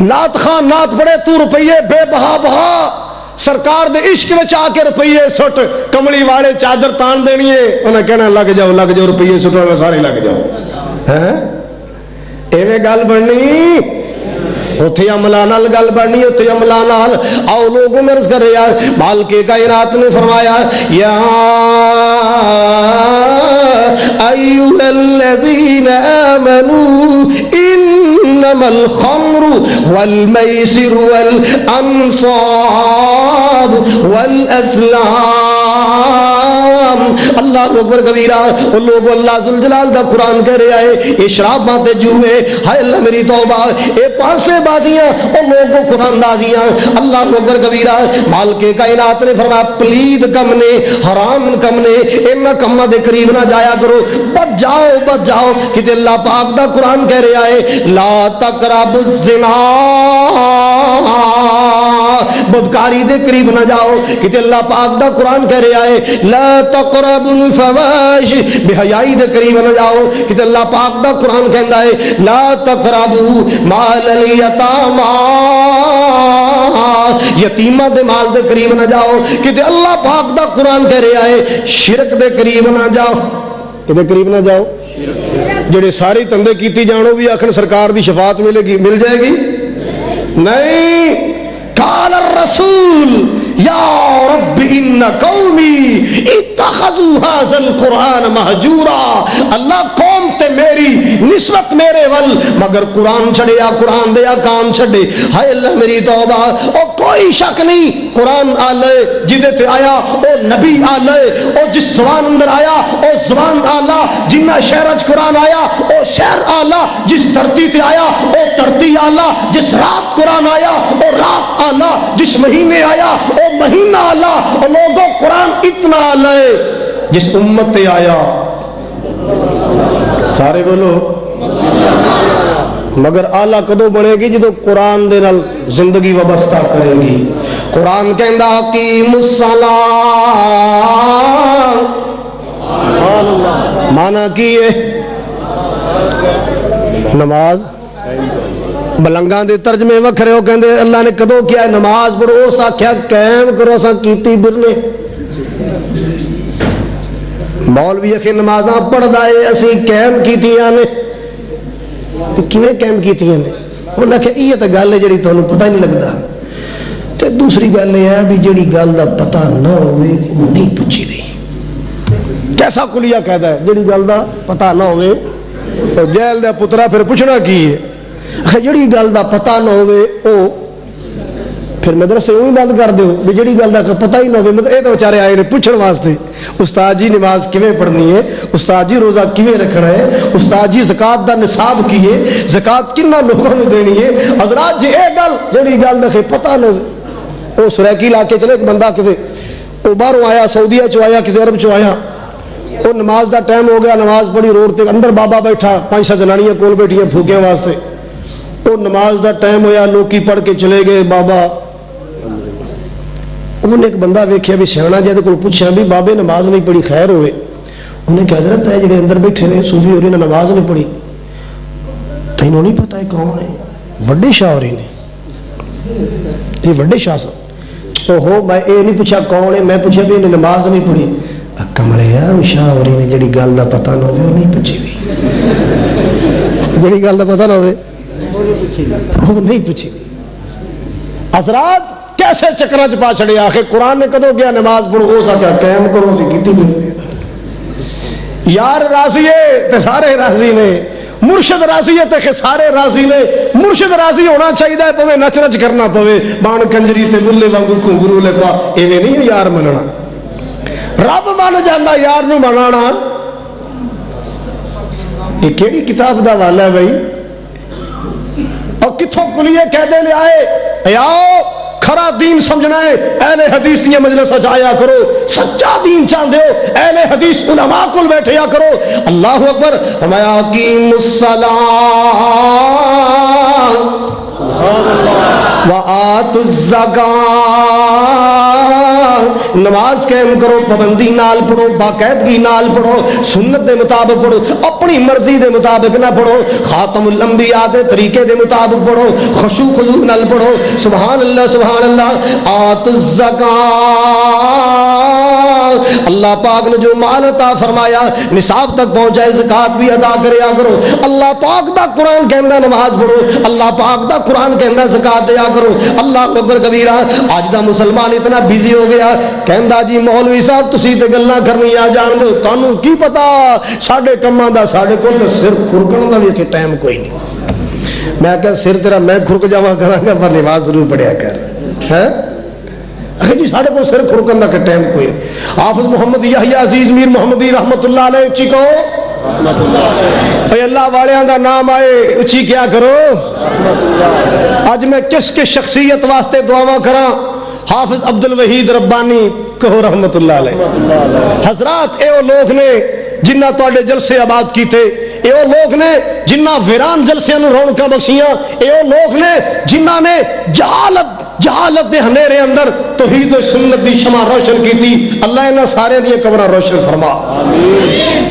نات خان نات پڑے تو روپیے بے بہا بہا سرکار دے عشق میں آ کے روپیے سٹ کملی والے چادر تان دینی ہے انہیں کہنا لگ جاؤ روپیے سٹو میں سارے لگ جاؤ ایویں گل بننی اتھے عملہ نال گل بننی اتھے عملہ نال آؤ لوگوں میں عرض کر رہے ہیں مالک کائنات نے فرمایا یا ایھا الذین آمنوا انما الخمر والمیسر والانصاب والازلام اللہ اکبر کبیرہ وہ لوگ اللہ ذوالجلال دا قرآن کہہ رہے آئے یہ شراب باتیں جوئے ہائے اللہ میری توبہ اے پاسے بازیاں وہ لوگوں قرآن دازیاں اللہ اکبر کبیرہ مالک کائنات نے فرمایا پلید کم نے حرام کم نے ان کمہ دے قریب نہ جایا کرو بچ جاؤ کہ اللہ پاک دا قرآن کہہ رہے آئے لا تقربوا الزنا بدکاری دے قریب نہ جاؤ کہ اللہ پاک دا قرآن کہہ رہے آئے لا تقربوا الفواحش بے حیائی دے قریب نہ جاؤ کہ اللہ پاک دا قرآن کہندا ہے لا تقربوا مال الیتاما یتیمہ دے مال دے قریب نہ جاؤ کہ اللہ پاک دا قرآن کہہ رہے آئے شرک دے قریب نہ جاؤ کہ قریب نہ جاؤ جڑے ساری تندے کیتی جانو بھی آخر سرکار دی شفاعت مل جائے گی نہیں قال الرسول یا رب ان قومی اتخذوا هذا القرآن مہجورا اللہ قوم تے میری نسبت میرے ول مگر قرآن چھڑیا قرآن دیا کام چھڑے ہائے اللہ میری توبہ او کوئی شک نہیں قرآن آلے جدے تے آیا او نبی آلے او جس زبان اندر آیا او زبان آلہ جنہ شہرج قرآن آیا او شہر آلہ جس دھرتی تے آیا او دھرتی آلہ جس رات قرآن آیا او رات آلہ جس مہینے آیا او مہینہ آلہ اور لوگوں قرآن اتنا آلہ ہے جس امت تے آیا سارے بولو مگر آلہ کدو بنے گی جدو قرآن دے نال زندگی وابستہ کرے گی قرآن کہندا حکیم الصلاۃ مانا کی ہے نماز بلنگاں دے ترجمے وکھرے ہو کہندے اللہ نے کدو کیا ہے نماز پڑھو اس آکھیا قائم کرو اساں کیتی برنے مولوی اکھے نمازاں پڑھدا ہے اسی قائم کیتیاں نے کیویں قائم کیتیاں نے انہاں کہ یہ تے گل ہے جڑی تانوں پتہ نہیں لگدا تے دوسری گل یہ ہے بھی جڑی گل دا پتہ نہ ہوے او نہیں پوچھی دی کیسا کلیہ کہدا ہے جڑی گل دا پتہ نہ ہوے تو جیل دا پترا پھر پوچھنا کی ہے جڑی گل دا پتہ نہ ہوئے او پھر مدرسے وہی بند کر دیو بھی جڑی گل دا پتہ ہی نہ ہوئے مطلب اے تو بیچارے آئے نے پوچھن واسطے استاد جی نماز کیویں پڑھنی ہے استاد جی روزہ کیویں رکھنا ہے استاد جی زکات دا نصاب کی ہے زکات کنا لوگوں نے دینی ہے حضرات جی اے گل جڑی گل دا پتہ نہ ہوئے او سریکی علاقے چلے ایک بندہ کتے او باہروں آیا سعودیہ چ آیا کسی عرب چ آیا او نماز دا ٹائم ہو گیا نماز پڑھی روڈ تے اندر بابا بیٹھا 5-6 جنانیاں کول بیٹھیاں پھوکیاں واسطے تو نماز دا ٹائم ہویا لوکی پڑھ کے چلے گئے بابا انہوں نے ایک بندہ ویکھیا بھی سیاںا جے کول پوچھا بھی بابے نماز نہیں پڑھی خیر ہوئے انہیں کہ حضرت ہے جڑے اندر بیٹھے نے صوفی ہوری نے نماز نہیں پڑھی تینوں نہیں پتہ ہے کون ہے وڈے شاہ ہوری نے یہ وڈے شاہ صاحب تو ہو میں اے نہیں پوچھا کون ہے میں پوچھا بھی انہیں نماز نہیں پڑھی کملے شاہ ہوری نے جڑی گل دا پتہ نہ ہوئے وہ نہیں پوچھی بھی جڑی گل دا پتہ نہ ہوئے وہ نہیں پوچھی حضرات کیسے چکرا چپا چھڑے آخر قرآن نے کدو گیا نماز پڑھو ہو سکتا قائم کرو سی کیتی یار راضی ہے تے سارے راضی نے مرشد راضی ہے تے سارے راضی نے مرشد راضی ہونا چاہیے پوے نچ نچ کرنا پوے بان کنجری تے بلے وانگو گھنگرو لے پا ایویں نہیں یار مننا رب من جانا یار نو منانا یہ کیڑی کتاب دا والا ہے بھائی اور کتھوں کلیے قیدے لے آئے آؤ کھرا دین سمجھنا ہے اہل حدیث کی مجلس آیا کرو سچا دین چاہتے ہو اہل حدیث علماء کل بیٹھے یا کرو اللہ اکبر فرمایا اقیم الصلاۃ وآتوا الزکاۃ نماز قائم کرو، پابندی نال پڑھو، باقاعدگی نال پڑھو، سنت دے مطابق پڑھو، اپنی مرضی دے مطابق نہ پڑھو، خاتم الانبیاء دے طریقے دے مطابق پڑھو، خشوع خضوع نال پڑھو۔ سبحان اللہ سبحان اللہ۔ آت الزکاۃ، اللہ پاک نے جو مال عطا فرمایا نصاب تک پہنچائے، زکات بھی ادا کریا کرو۔ اللہ پاک دا قرآن کہندا نماز پڑھو، اللہ پاک دا قرآن کہندا زکات دیا کرو۔ اللہ اکبر کبیرہ۔ اج دا مسلمان اتنا بزی ہو گیا، کہندا جی مولوی صاحب تسی تے گلاں کرنی آ جان دو، تانوں کی پتا ساڈے کماں دا، ساڈے کول تے سر کھرکن دا بھی ٹائم کوئی نہیں۔ میں کہ سر تیرا میں کھرک جاواں کراں گا پر نماز ضرور پڑھیا کر، ہے جی ساڈے کو سر کھرکن دا ٹائم کوئی نہیں۔ حافظ محمد یحییٰ عزیز میر محمدی رحمت اللہ علیہ اچھی کہو رحمت اللہ علیہ۔ اے اللہ والیاں دا نام آئے اچھی کیا کرو۔ اج میں کس کے شخصیت واسطے دعاواں کراں؟ حافظ عبد الوحید ربانی کہو رحمت اللہ علیہ۔ حضرات اے وہ لوگ نے جنہ تواڈے جلسے آباد کیتے، اے وہ لوگ نے جنہ ویران جلسیاں نوں رونقاں بخشیاں، اے وہ لوگ نے جنہ نے جہالت دے ہنیرے اندر توحید و سنت دی شمع روشن کیتی۔ اللہ انہاں سارے دی قبراں روشن فرما آمین۔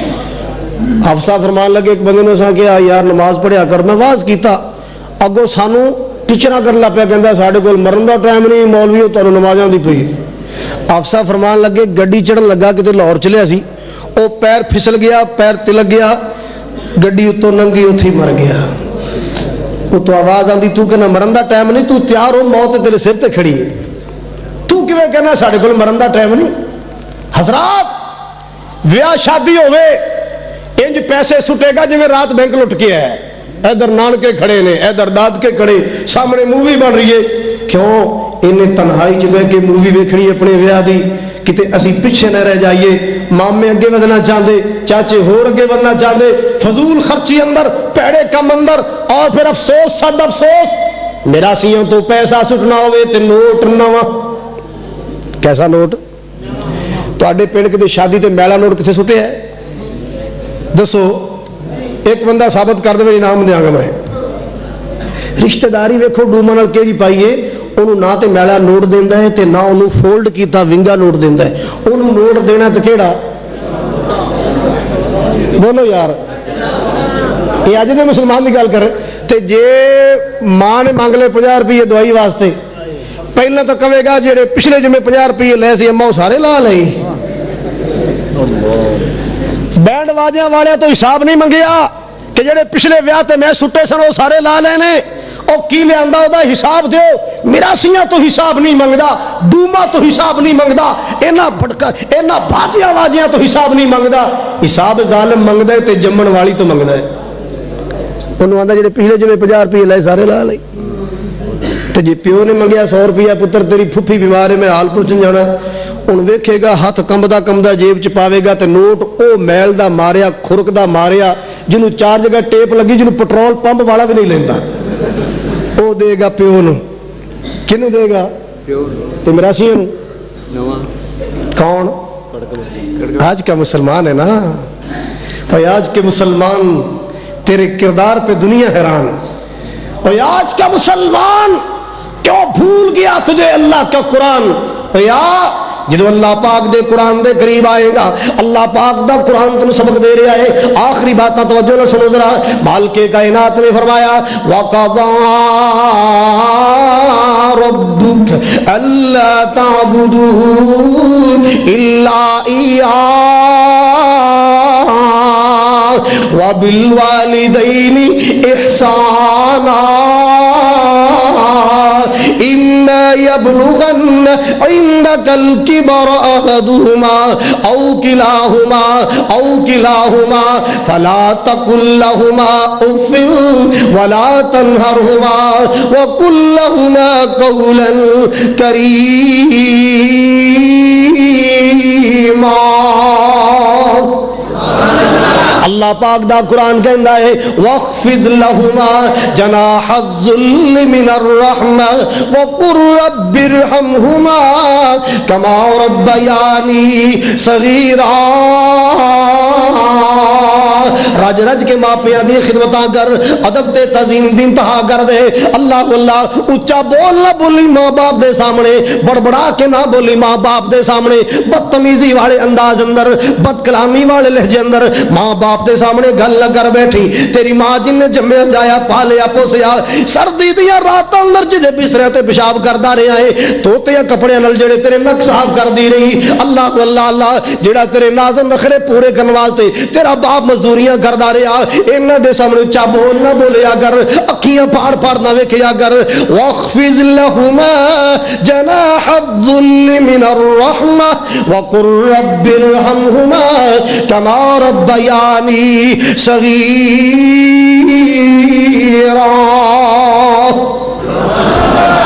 حافظ صاحب فرمان لگے ایک بندے نے کہا یار نماز پڑھیا کر، میں واز کیتا، اگوں سانو ٹیچراں کر لا پیا، کہندا ساڈے کول مرن دا ٹائم نہیں، مولویو تانوں نمازاں دی پئی۔ حافظ صاحب فرمان لگے گڈی چڑھن لگا کتے لاہور چلیا سی، او پیر پھسل گیا، پیر تلک گیا، گڈی اتوں ننگی اتھی مر گیا۔ تو آواز آندی تو کہنا مرن دا ٹائم نہیں، تو تیار ہو موت تیرے سر تے کھڑی ہے، تو کیویں کہنا ساڈے کول مرن دا ٹائم نہیں۔ حضرات ویاہ شادی ہوے انج پیسے سٹے گا جویں رات بینک لٹ کے آیا، ادھر نانکے کھڑے نے، ادھر دادکے کھڑے، سامنے مووی بن رہی ہے۔ کیوں؟ انہیں تنہائی چ بیٹھ کے مووی ویکھنی اپنے ویاہ دی، کتے اسی پیچھے نہ رہ جائیے، مامے اگے ودنا چاہتے، چاچے ہور اگے ودنا چاہتے، فضول خرچی اندر، پیڑے کم اندر، اور پھر افسوس صد افسوس میراسیوں تو پیسہ سٹنا ہوئے تے نوٹ نواں۔ کیسا نوٹ؟ تواڈے پنڈ کتے شادی تے میلہ نوٹ کسے سٹیا ہے؟ دسو ایک بندہ ثابت کر دے، انعام دیاں گا میں۔ رشتہ داری ویکھو ڈوما نال کیڑی پائیے، انہوں نہ تے میلا نوٹ دیندا ہے تے نہ انہوں فولڈ کیتا ونگا نوٹ دیندا ہے، انہوں نوٹ دینا تے کیڑا؟ بولو یار، یہ اج دے مسلمان دی گل کر تے جے ماں نے مانگ لے 50 روپے دوائی واسطے، پہلے تو کہے گا جڑے پچھلے جمعے 50 روپے لے سی اماں سارے لا لئی۔ بینڈ واجیاں والے تو حساب نہیں منگیا کہ جڑے پچھلے ویاہ تے میں سٹے سن وہ سارے لا لینے، او کی لیندا او دا حساب دیو۔ میراسیاں تو حساب نہیں منگدا، ڈوما تو حساب نہیں منگدا، اینا بھٹکا اینا باجیاں واجیاں تو حساب نہیں منگدا، حساب ظالم منگدا ہے تے جمن والی تو منگدا ہے۔ انہوں آندا جڑے پچھلے جمعے 50 روپے لے سارے لا لئی، تے جی پیو نے منگیا 100 روپیہ پتر تیری پھپھی بیمار ہے میں حال پوچھن جانا، ہن ویکھے گا ہاتھ کمبدا جیب چ پاوے گا تے نوٹ او میل دا ماریا خرک دا ماریا جنوں 4 جگہ ٹیپ لگی جنوں پٹرول پمپ والا بھی نہیں لیندا، او دے گا پیو نو۔ کنوں دے گا؟ تے میراسیاں نو۔ کون؟ آج کا مسلمان ہے نا، اور آج کے مسلمان تیرے کردار پہ دنیا حیران، اور آج کا مسلمان کیوں بھول گیا تجھے اللہ کا قرآن؟ جدو اللہ پاک دے قرآن دے قریب آئے گا، اللہ پاک دا قرآن تم سبق دے رہا ہے۔ آخری بات توجہ نہ سنو ذرا، مالک کائنات نے فرمایا وَقَضَىٰ رَبُّكَ أَلَّا تَعْبُدُوا إِلَّا إِيَّاهُ وَبِالْوَالِدَيْنِ إِحْسَانًا إِمَّا يَبْلُغَنَّ عِندَكَ الْكِبَرَ أَحَدُهُمَا أَوْ كِلَاهُمَا فَلَا تَقُل لَّهُمَا أُفٍّ وَلَا تَنْهَرْهُمَا وَقُل لَّهُمَا قَوْلًا كَرِيمًا۔ اللہ پاک دا قرآن کہندا ہے وَاخْفِضْ لَهُمَا جَنَاحَ الذُّلِّ مِنَ الرَّحْمَةِ وَقُل رَّبِّ ارْحَمْهُمَا كَمَا رَبَّيَانِي صَغِيرًا۔ رج رج کے ماں پیاں دی خدمتاں کر، ادب تے تعظیم دی انتہا کر دے۔ اللہ اللہ اچا بول نہ بولی ماں باپ دے سامنے، بڑبڑا کے نہ بولی ماں باپ دے سامنے، بدتمیزی والے انداز اندر، بد کلامی والے لہجے اندر ماں باپ دے سامنے گل نہ کر بیٹھی۔ تیری ماں جن نے جمیا جایا پالیا پوسیا، سردی دیا راتاں اندر جدے بسترے تے پیشاب کردا رہیا ہے، توتے کپڑے نال جڑے تیرے نک صاف کر دی رہی۔ اللہ اللہ اللہ جڑا تیرے ناز و نخرے پورے کرن واسطے تیرا باپ مزدوریاں کردا رہیا، انہاں دے سامنے اچا بول نہ بولیا کر، اکھیاں پھاڑ پھاڑ نہ ویکھیا کر۔ واخفض لهما جناح الذل من الرحمة وقل رب ارحمهما كما ربياني صغيرا۔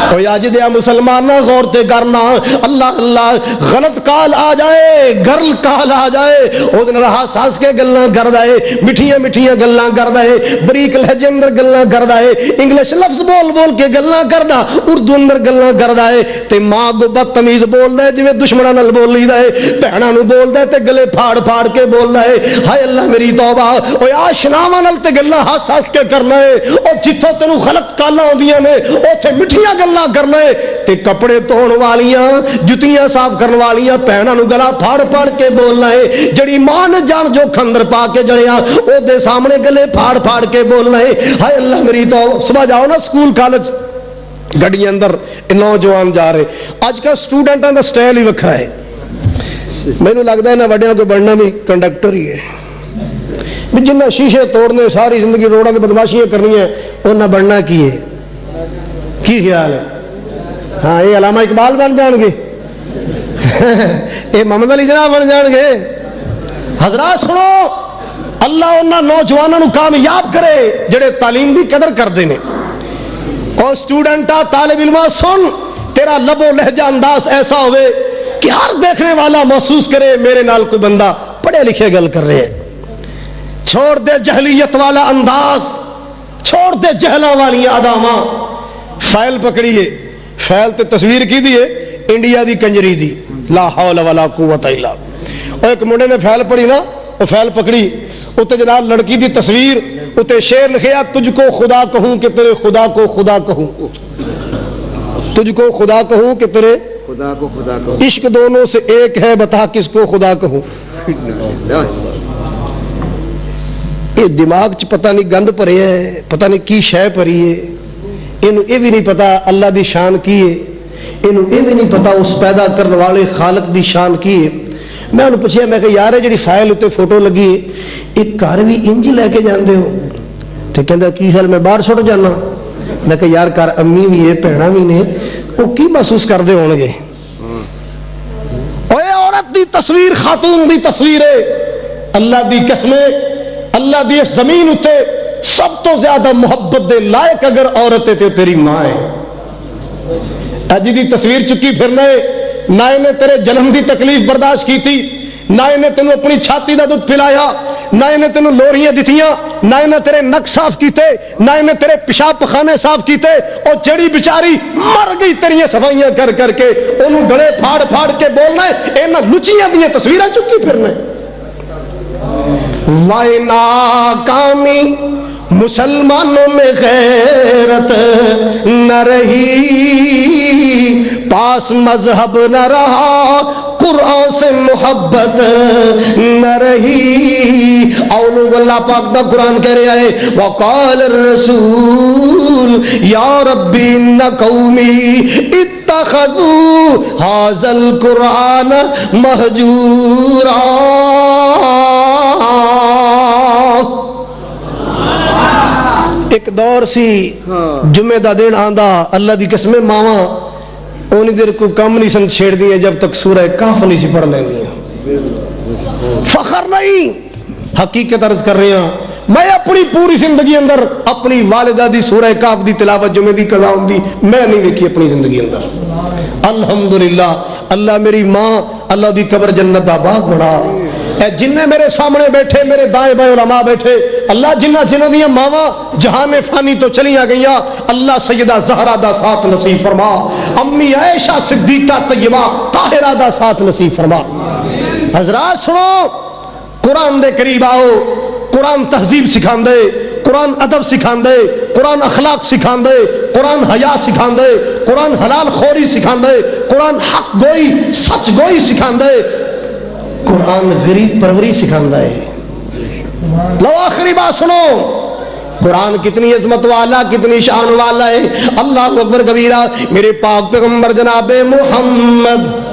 کوئی آج دیا مسلمانہ غور تے کرنا، اللہ اللہ غلط کال آ جائے، گرل کال آ جائے، او دن رہا ساس کے گلاں کر دائے، مٹھیاں مٹھیاں گلاں کر دائے، بریک لہجے اندر گلاں کر دائے، انگلش لفظ بول بول کے گلاں کر دا، اردو اندر گلاں کر دائے، تے ماں کو بدتمیز بول دے جویں دشمناں نال بول لی دے، بہناں نو بول دے تے گلے پھاڑ پھاڑ کے بول دے۔ ہائے اللہ میری توبہ، اوے آشناواں نال تے گلاں ہس ہس کے کرنا ہے، او جتھوں تینوں غلط کالاں ہوندیاں نے اوتھے مٹھیاں گلاں کرنا ہے، تے کپڑے دھون والیاں جتیاں صاف کرن والیاں بہناں نو گلا پھاڑ پھاڑ کے بولنا ہے۔ جڑی ماں نے جان جو کھندر پا کے جڑیا او دے سامنے گلے پھاڑ پھاڑ کے بولنا ہے۔ ہائے اللہ میری تو صبح جاؤ نا سکول کالج گڈی اندر نوجوان جا رہے، اج کل سٹوڈنٹاں دا سٹائل ہی وکھرا ہے۔ مینوں لگدا ہے نا وڈیاں کو بننا بھی کنڈکٹر ہی ہے، بھی جنہیں شیشے توڑنے ساری زندگی روڈاں تے بدماشیاں کرنی ہے انہاں بننا کی ہے؟ کی خیال ہے؟ ہاں یہ علامہ اقبال بن جان گے، یہ محمد علی جناح بن جان گے۔ حضرات سنو، اللہ انہاں نوجوانوں کامیاب کرے جڑے تعلیم دی قدر کرتے ہیں۔ اور سٹوڈنٹا طالب علمہ سن، تیرا لب و لہجہ انداز ایسا ہوئے کہ ہر دیکھنے والا محسوس کرے میرے نال کوئی بندہ پڑھے لکھے گل کر رہے ہیں۔ چھوڑ دے جہلیت والا انداز، چھوڑ دے جہلاں والی اداواں۔ فائل پکڑیے، فائل تے تصویر کی دیے انڈیا دی کنجری دی، لا حول ولا قوت الا باللہ۔ اور ایک منڈے نے فائل پڑھی نا، وہ فائل پکڑی، اتنے جناب لڑکی دی تصویر، اتنے شعر لکھیا، تجھ کو خدا کہوں کہ تیرے خدا کو خدا کہوں، تجھ کو خدا کہوں کہ تیرے خدا کو خدا کہوں، عشق دونوں سے ایک ہے بتا کس کو خدا کہوں۔ یہ دماغ چ پتہ نہیں گند پرے ہے، پتہ نہیں کی شے پری ہے، انہوں یہ بھی نہیں پتا اللہ دی شان کی ہے، انہوں یہ بھی نہیں پتا اس پیدا کرنے والے خالق دی شان کی ہے۔ میں انہوں پوچھیا، میں کہ یار جڑی فائل اتنے فوٹو لگی ہے ایک گھر بھی انج لے کے جاندے ہو؟ تو کہندا کی خیال میں باہر سٹ جانا؟ میں کہ یار گھر امی بھی ہے بھیڑاں بھی نے، وہ کی محسوس کرتے ہون گے؟ اوے عورت دی تصویر، خاتون دی تصویر ہے، اللہ دی قسمیں، اللہ دی اس زمین اتے سب تو زیادہ محبت دے لائق اگر عورت ہے تو تیری ماں ہے۔ اج دی تصویر چکی پھرنا ہے، نہ انہیں تیرے جنم دی تکلیف برداشت کی تھی، نہ انہیں تینوں اپنی چھاتی دا دودھ پلایا، نہ انہیں تینوں لوریاں دتیاں، نہ انہیں تیرے نک صاف کیتے، نہ انہیں تیرے پیشاب پخانے صاف کیتے، اور جڑی بیچاری مر گئی تیریاں صفائیاں کر کر کے، انہوں گلے پھاڑ پھاڑ کے بولنا ہے، انہاں لچیاں دیاں تصویراں چکی پھرنا ہے۔ وائے ناکامی مسلمانوں میں غیرت نہ رہی، پاس مذہب نہ رہا، قرآن سے محبت نہ رہی۔ اور لوگ اللہ پاک دا قرآن کہہ رہے ہیں، وقال الرسول یا ربی ان قومی اتخذوا ھذا القرآن مہجورا۔ ایک دور سی جمعہ دا دن آندا، اللہ دی قسم ماواں اونی دیر کوئی کم نہیں سن چھیڑ دیے جب تک سورہ کہف نہیں سی پڑھ لینی۔ فخر نہیں، حقیقت عرض کر رہے ہیں، میں اپنی پوری زندگی اندر اپنی والدہ دی سورہ کہف دی تلاوت جمعہ دی قضا ہوندی میں نہیں دیکھی اپنی زندگی اندر۔ الحمدللہ اللہ میری ماں اللہ دی قبر جنت دا باغ بڑھا، اے جنہیں میرے سامنے بیٹھے، میرے دائیں بائیں علماء بیٹھے، اللہ جنہ دیاں ماواں جہان فانی تو چلیاں گئیاں، اللہ سیدہ زہرا دا ساتھ نصیب فرما، امی عائشہ صدیقہ طیبہ طاہرہ دا ساتھ نصیب فرما۔ حضرات سنو، قرآن دے قریب آؤ، قرآن تہذیب سکھاندے، قرآن ادب سکھاندے، قرآن اخلاق سکھاندے، قرآن حیا سکھاندے، قرآن حلال خوری سکھاندے، قرآن حق گوئی سچ گوئی سکھاندے، قرآن غریب پروری سکھاندہ ہے۔ لو آخری بات سنو، قرآن کتنی عظمت والا، کتنی شان والا ہے، اللہ اکبر کبیرہ۔ میرے پاک پیغمبر جناب محمد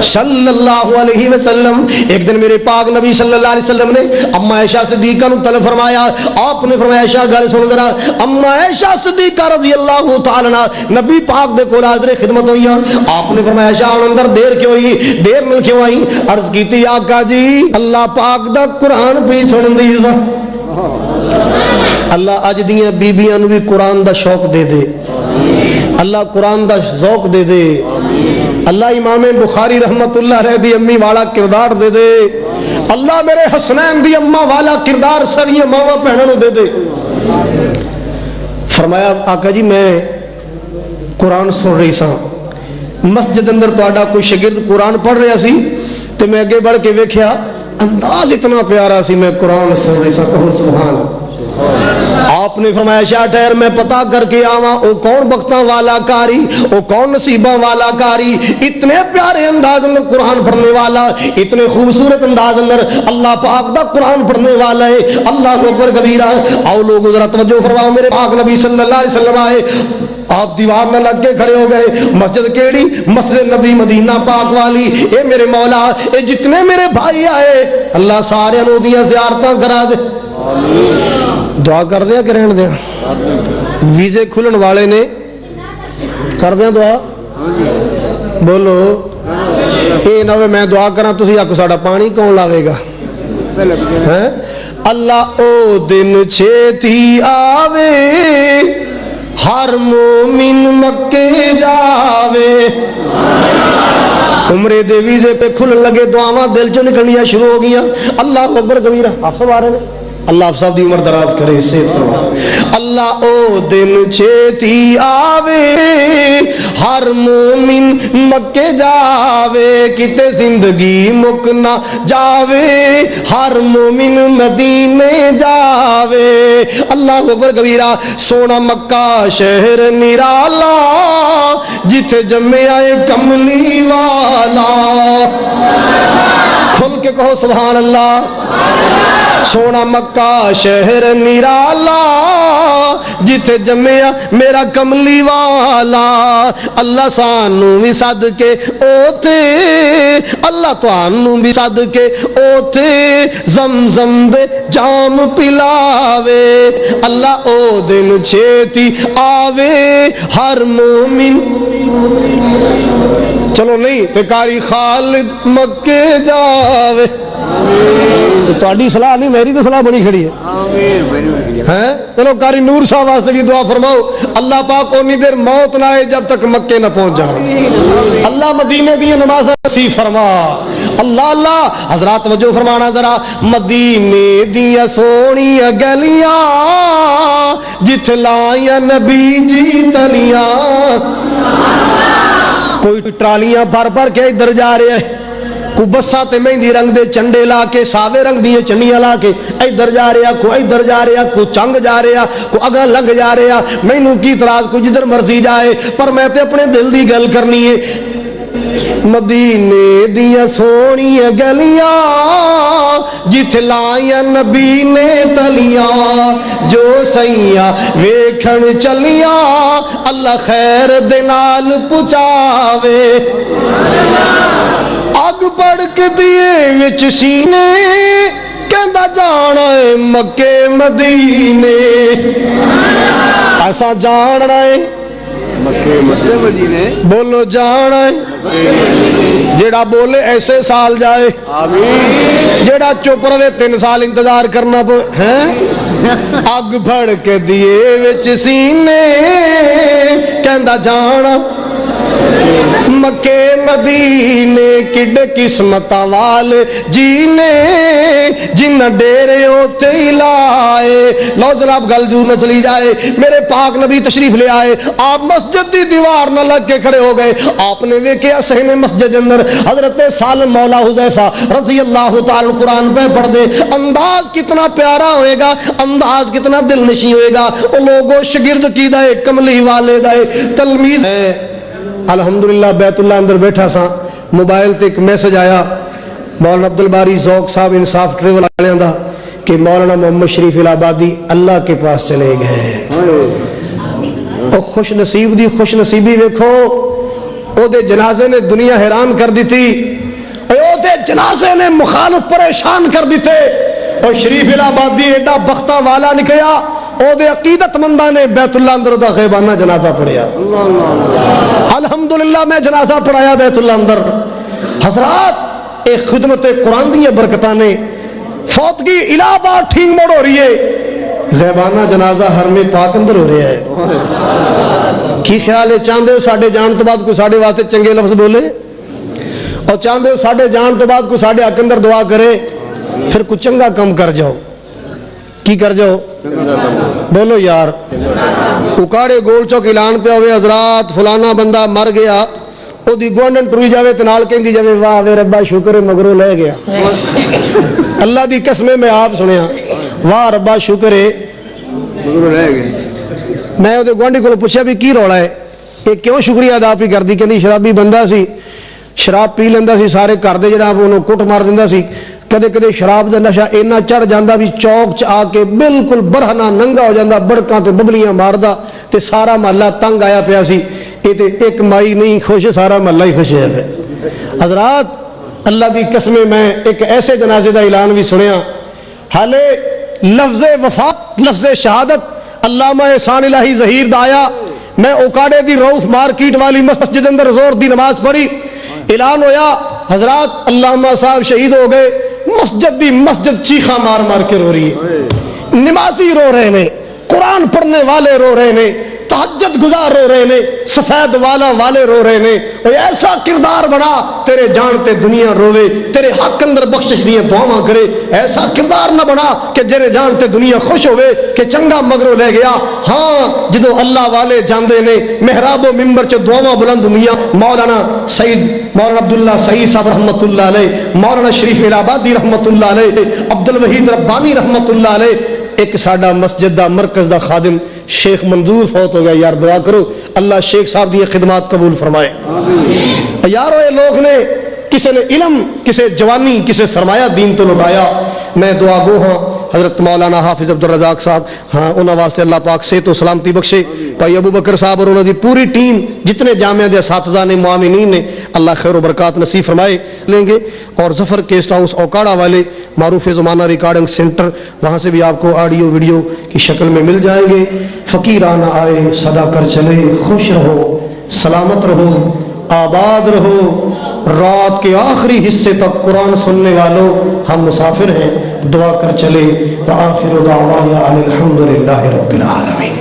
صلی اللہ علیہ وسلم، ایک دن میرے پاک نبی صلی اللہ علیہ وسلم نے اما عائشہ صدیقہ نو طلب فرمایا۔ آپ نے فرمایا عائشہ گل سن ذرا، اما عائشہ صدیقہ رضی اللہ تعالی عنہ نبی پاک دے کول حاضر خدمت ہوئیاں۔ آپ نے فرمایا عائشہ اندر دیر کیوں ہوئی، دیر نال کیوں آئی؟ عرض کیتی آقا جی اللہ پاک دا قرآن پی سن دی۔ اللہ اج دیاں بیبیاں نو بھی قرآن دا شوق دے دے، اللہ قرآن دا ذوق دے دے، اللہ امام بخاری رحمت اللہ علیہ دی امی والا کردار دے دے، اللہ میرے حسنین دی اماں والا کردار سڑیاں ماواں بہنوں نو دے دے۔ فرمایا آقا جی میں قرآن سن رہی سا، مسجد اندر تہاڈا کوئی شاگرد قرآن پڑھ رہا سی تے میں اگے بڑھ کے ویکھیا انداز اتنا پیارا سی، میں قرآن سن رہی سا، کہو سبحان اللہ۔ آپ نے فرمایا شاہ ٹھہر میں پتا کر کے آواں او کون بختاں والا کاری، او کون نصیباں والا کاری، اتنے پیارے انداز اندر قرآن پڑھنے والا، اتنے خوبصورت انداز اندر اللہ پاک دا قرآن پڑھنے والا ہے۔ اللہ اکبر کبیرہ۔ آؤ لوگ ذرا توجہ فرماؤ، میرے پاک نبی صلی اللہ علیہ وسلم آئے، آپ دیوار نہ لگ کے کھڑے ہو گئے۔ مسجد کیڑی؟ مسجد نبی مدینہ پاک والی۔ اے میرے مولا، اے جتنے میرے بھائی آئے اللہ سارے نو دیاں زیارتاں کرا دے۔ دعا کر دیا کہ رہن دیا؟ ویزے کھلن والے نے کر دیا دعا؟ بولو اے نہ میں دعا کراں تسی آکھو ساڈا پانی کون لاوے گا؟ اللہ او دن چھیتی آوے ہر مومن مکے جاوے۔ عمرے دے ویزے پہ کھلن لگے، دعاواں دل چوں نکلنیاں شروع ہو گئیاں۔ اللہ اکبر کبیرہ۔ آپ سب آ رہے ہیں؟ اللہ آپ صاحب دی عمر دراز کرے، صحت فرمائے۔ اللہ او دن چھیتی آوے ہر مومن مکے جاوے، کتے زندگی مک نہ جاوے ہر مومن مدینے جاوے۔ اللہ اکبر کبیرہ۔ سونا مکہ شہر نرالا جتھے جمے آئے کملی والا، کھل کے کہو سبحان اللہ۔ سونا مکہ شہر نرالا جتھے جمیا میرا کملی والا، اللہ سانو بھی سد کے اوتھے، اللہ تانوں بھی سد کے اوتھے زمزم دے جام پلاوے۔ اللہ او دن چھیتی آوے ہر مومن، چلو نہیں تے کاری خالد مکے جاوے۔ تہاڈی صلاح نہیں، میری تو صلاح بنی کھڑی ہے۔ چلو قاری نور صاحب واسطے بھی دعا فرماؤ، اللہ پاک اونی دیر موت نہ آئے جب تک مکے نہ پہنچ جائے، اللہ مدینے دی نماز نصیب فرما۔ اللہ اللہ حضرات توجہ فرمانا ذرا، مدینے دیا سونی گلیاں جتھے لائیا نبی جی تلیاں۔ کوئی ٹرالیاں بھر بھر کے ادھر جا رہے ہیں، کو بساں تے مہندی رنگ دے چنڈے لا کے، ساوے رنگ دی چنڈیاں لا کے ادھر جا رہا، کو ادھر جا رہا، کو چنگ جا رہا، کو اگا لنگ جا رہا۔ مینوں کی اعتراض، کو جدھر مرضی جائے، پر میں تے اپنے دل دی گل کرنی ہے۔ مدینے دیا سونی گلیاں جتھے لائیا نبی نے تلیاں، جو سیاں ویکھن چلیاں اللہ خیر دے نال پہنچاوے۔ اگ بڑک دیے وچ سینے کہندا جانا ہے مکے مدینے، ایسا جاننا ہے مکے مدینے، بولو جانا ہے، جیڑا بولے ایسے سال جائے، جیڑا چپ رہے 3 سال انتظار کرنا پے ہیں۔ اگ بڑک دیے وچ سینے کہندا جانا مکے مدینے کڈ قسمت وال جینے جن ڈیرے اوتے ہی لائے. لو جناب گل دور نہ چلی جائے, میرے پاک نبی تشریف لے آئے, آپ مسجد دی دیوار نہ لگ کے کھڑے ہو گئے. آپ نے ویکھیا صحن مسجد اندر حضرت سالم مولا حذیفہ رضی اللہ تعالی قرآن پہ پڑھ دے. انداز کتنا پیارا ہوئے گا, انداز کتنا دل نشیں ہوئے گا. وہ لوگوں شگرد کی دائے کملی والے دائے تلمیذ ہے. الحمدللہ بیت اللہ اندر بیٹھا سا, موبائل تے ایک میسج آیا مولانا عبدالباری ذوق صاحب انصاف ٹریول والوں دا کہ مولانا محمد شریف الہبادی اللہ کے پاس چلے گئے. تو خوش نصیب دی خوش نصیبی ویکھو, او دے جنازے نے دنیا حیران کر دیتی, او دے جنازے نے مخالف پریشان کر دیتے. اور شریف الہبادی ایڈا بختہ والا نکلیا, او دے عقیدت مندہ نے بیت اللہ اندر دا غیبانہ جنازہ پڑھیا. الحمدللہ میں جنازہ پڑھایا بیت اللہ اندر. حضرات ایک خدمت قرآن دی برکتاں نے فوتگی الہ آباد ٹھیک موڑ ہو رہی ہے, غیبانہ جنازہ حرم پاک اندر ہو رہا ہے. کی خیال ہے, چاہندے ہو ساڈے جان تو بعد کوئی ساڈے واسطے چنگے لفظ بولے, اور چاہندے ہو ساڈے جان تو بعد کوئی ساڈے حق اندر دعا کرے, پھر کوئی چنگا کم کر جاؤ. کی کر جاؤ بولو یار. اکاڑے گول چوک اعلان پہ ہوئے حضرات فلانا بندہ مر گیا, او دی گوانڈن ٹروی جاوے تے نال کہندی جاوے واہ وے ربا شکر ہے مگروں لے گیا. اللہ دی قسمیں میں آپ سنیا, واہ ربا شکر ہے مگروں لے گیا. میں او دے گوانڈی کو پوچھا بھی کی رولا ہے, یہ کیوں شکریہ ادا پی کردی؟ کہندی شرابی بندہ سی, شراب پی لیندا سی, سارے گھر دے جناب اونوں کٹ مار دیندا سی. کدے کدے شراب دا نشہ اینا چڑھ جاندا بھی چوک چ آ کے بالکل برہنا ننگا ہو جاندا, بڑکاں تے ببلیاں ماردا, تے سارا محلہ تنگ آیا پیا سی. یہ تے ایک مائی نہیں خوش, سارا محلہ ہی خوش ہے. حضرات اللہ دی قسمیں میں ایک ایسے جنازے دا اعلان بھی سنیا, حالے لفظ وفات لفظ شہادت علامہ احسان الہی ظہیر دا آیا. میں اوکاڑے دی روف مارکیٹ والی مسجد اندر زور دی نماز پڑھی, اعلان ہویا حضرات علامہ صاحب شہید ہو گئے. مسجد چیخا مار مار کے رو رہی ہے, نمازی رو رہے نے, قرآن پڑھنے والے رو رہے نے, تہجد گزار رو رہے نے, سفید والا والے رو رہے نے. اور ایسا کردار بنا تیرے جان تے دنیا روے, تیرے حق اندر بخشش دیئے دعاواں کرے. ایسا کردار نہ بنا کہ جرے جان تے دنیا خوش ہوئے کہ چنگا مگروں لے گیا. ہاں جدو اللہ والے جاندے نے محراب و ممبر چ دعاواں بلند ہوئیاں. مولانا عبداللہ سعید صاحب رحمت اللہ علیہ, مولانا شریف الہبادی رحمت اللہ علیہ, عبدالوحید ربانی رحمت اللہ علیہ. ایک ساڈا مسجد دا مرکز دا خادم شیخ منظور فوت ہو گیا. یار دعا کرو اللہ شیخ صاحب دی خدمات قبول فرمائے. یارو یہ لوگ نے کسی نے علم, کسی جوانی, کسی سرمایہ دین تو لٹایا. میں دعا گو ہاں حضرت مولانا حافظ عبدالرزاق صاحب, ہاں انہوں واسطے اللہ پاک صحت و سلامتی بخشے. بھائی ابو بکر صاحب اور انہوں دی پوری ٹیم, جتنے جامعہ دے اساتذہ نے, معاونین نے, اللہ خیر و برکات نصیب فرمائے. لیں گے اور ظفر گیسٹ ہاؤس اوکاڑا والے معروف زمانہ ریکارڈنگ سینٹر, وہاں سے بھی آپ کو آڈیو ویڈیو کی شکل میں مل جائیں گے. فقیرانہ آئے صدا کر چلے, خوش رہو, سلامت رہو, آباد رہو. رات کے آخری حصے تک قرآن سننے والوں ہم مسافر ہیں, دعا کر چلے. وآخر دعوانا ان الحمدللہ رب العالمین.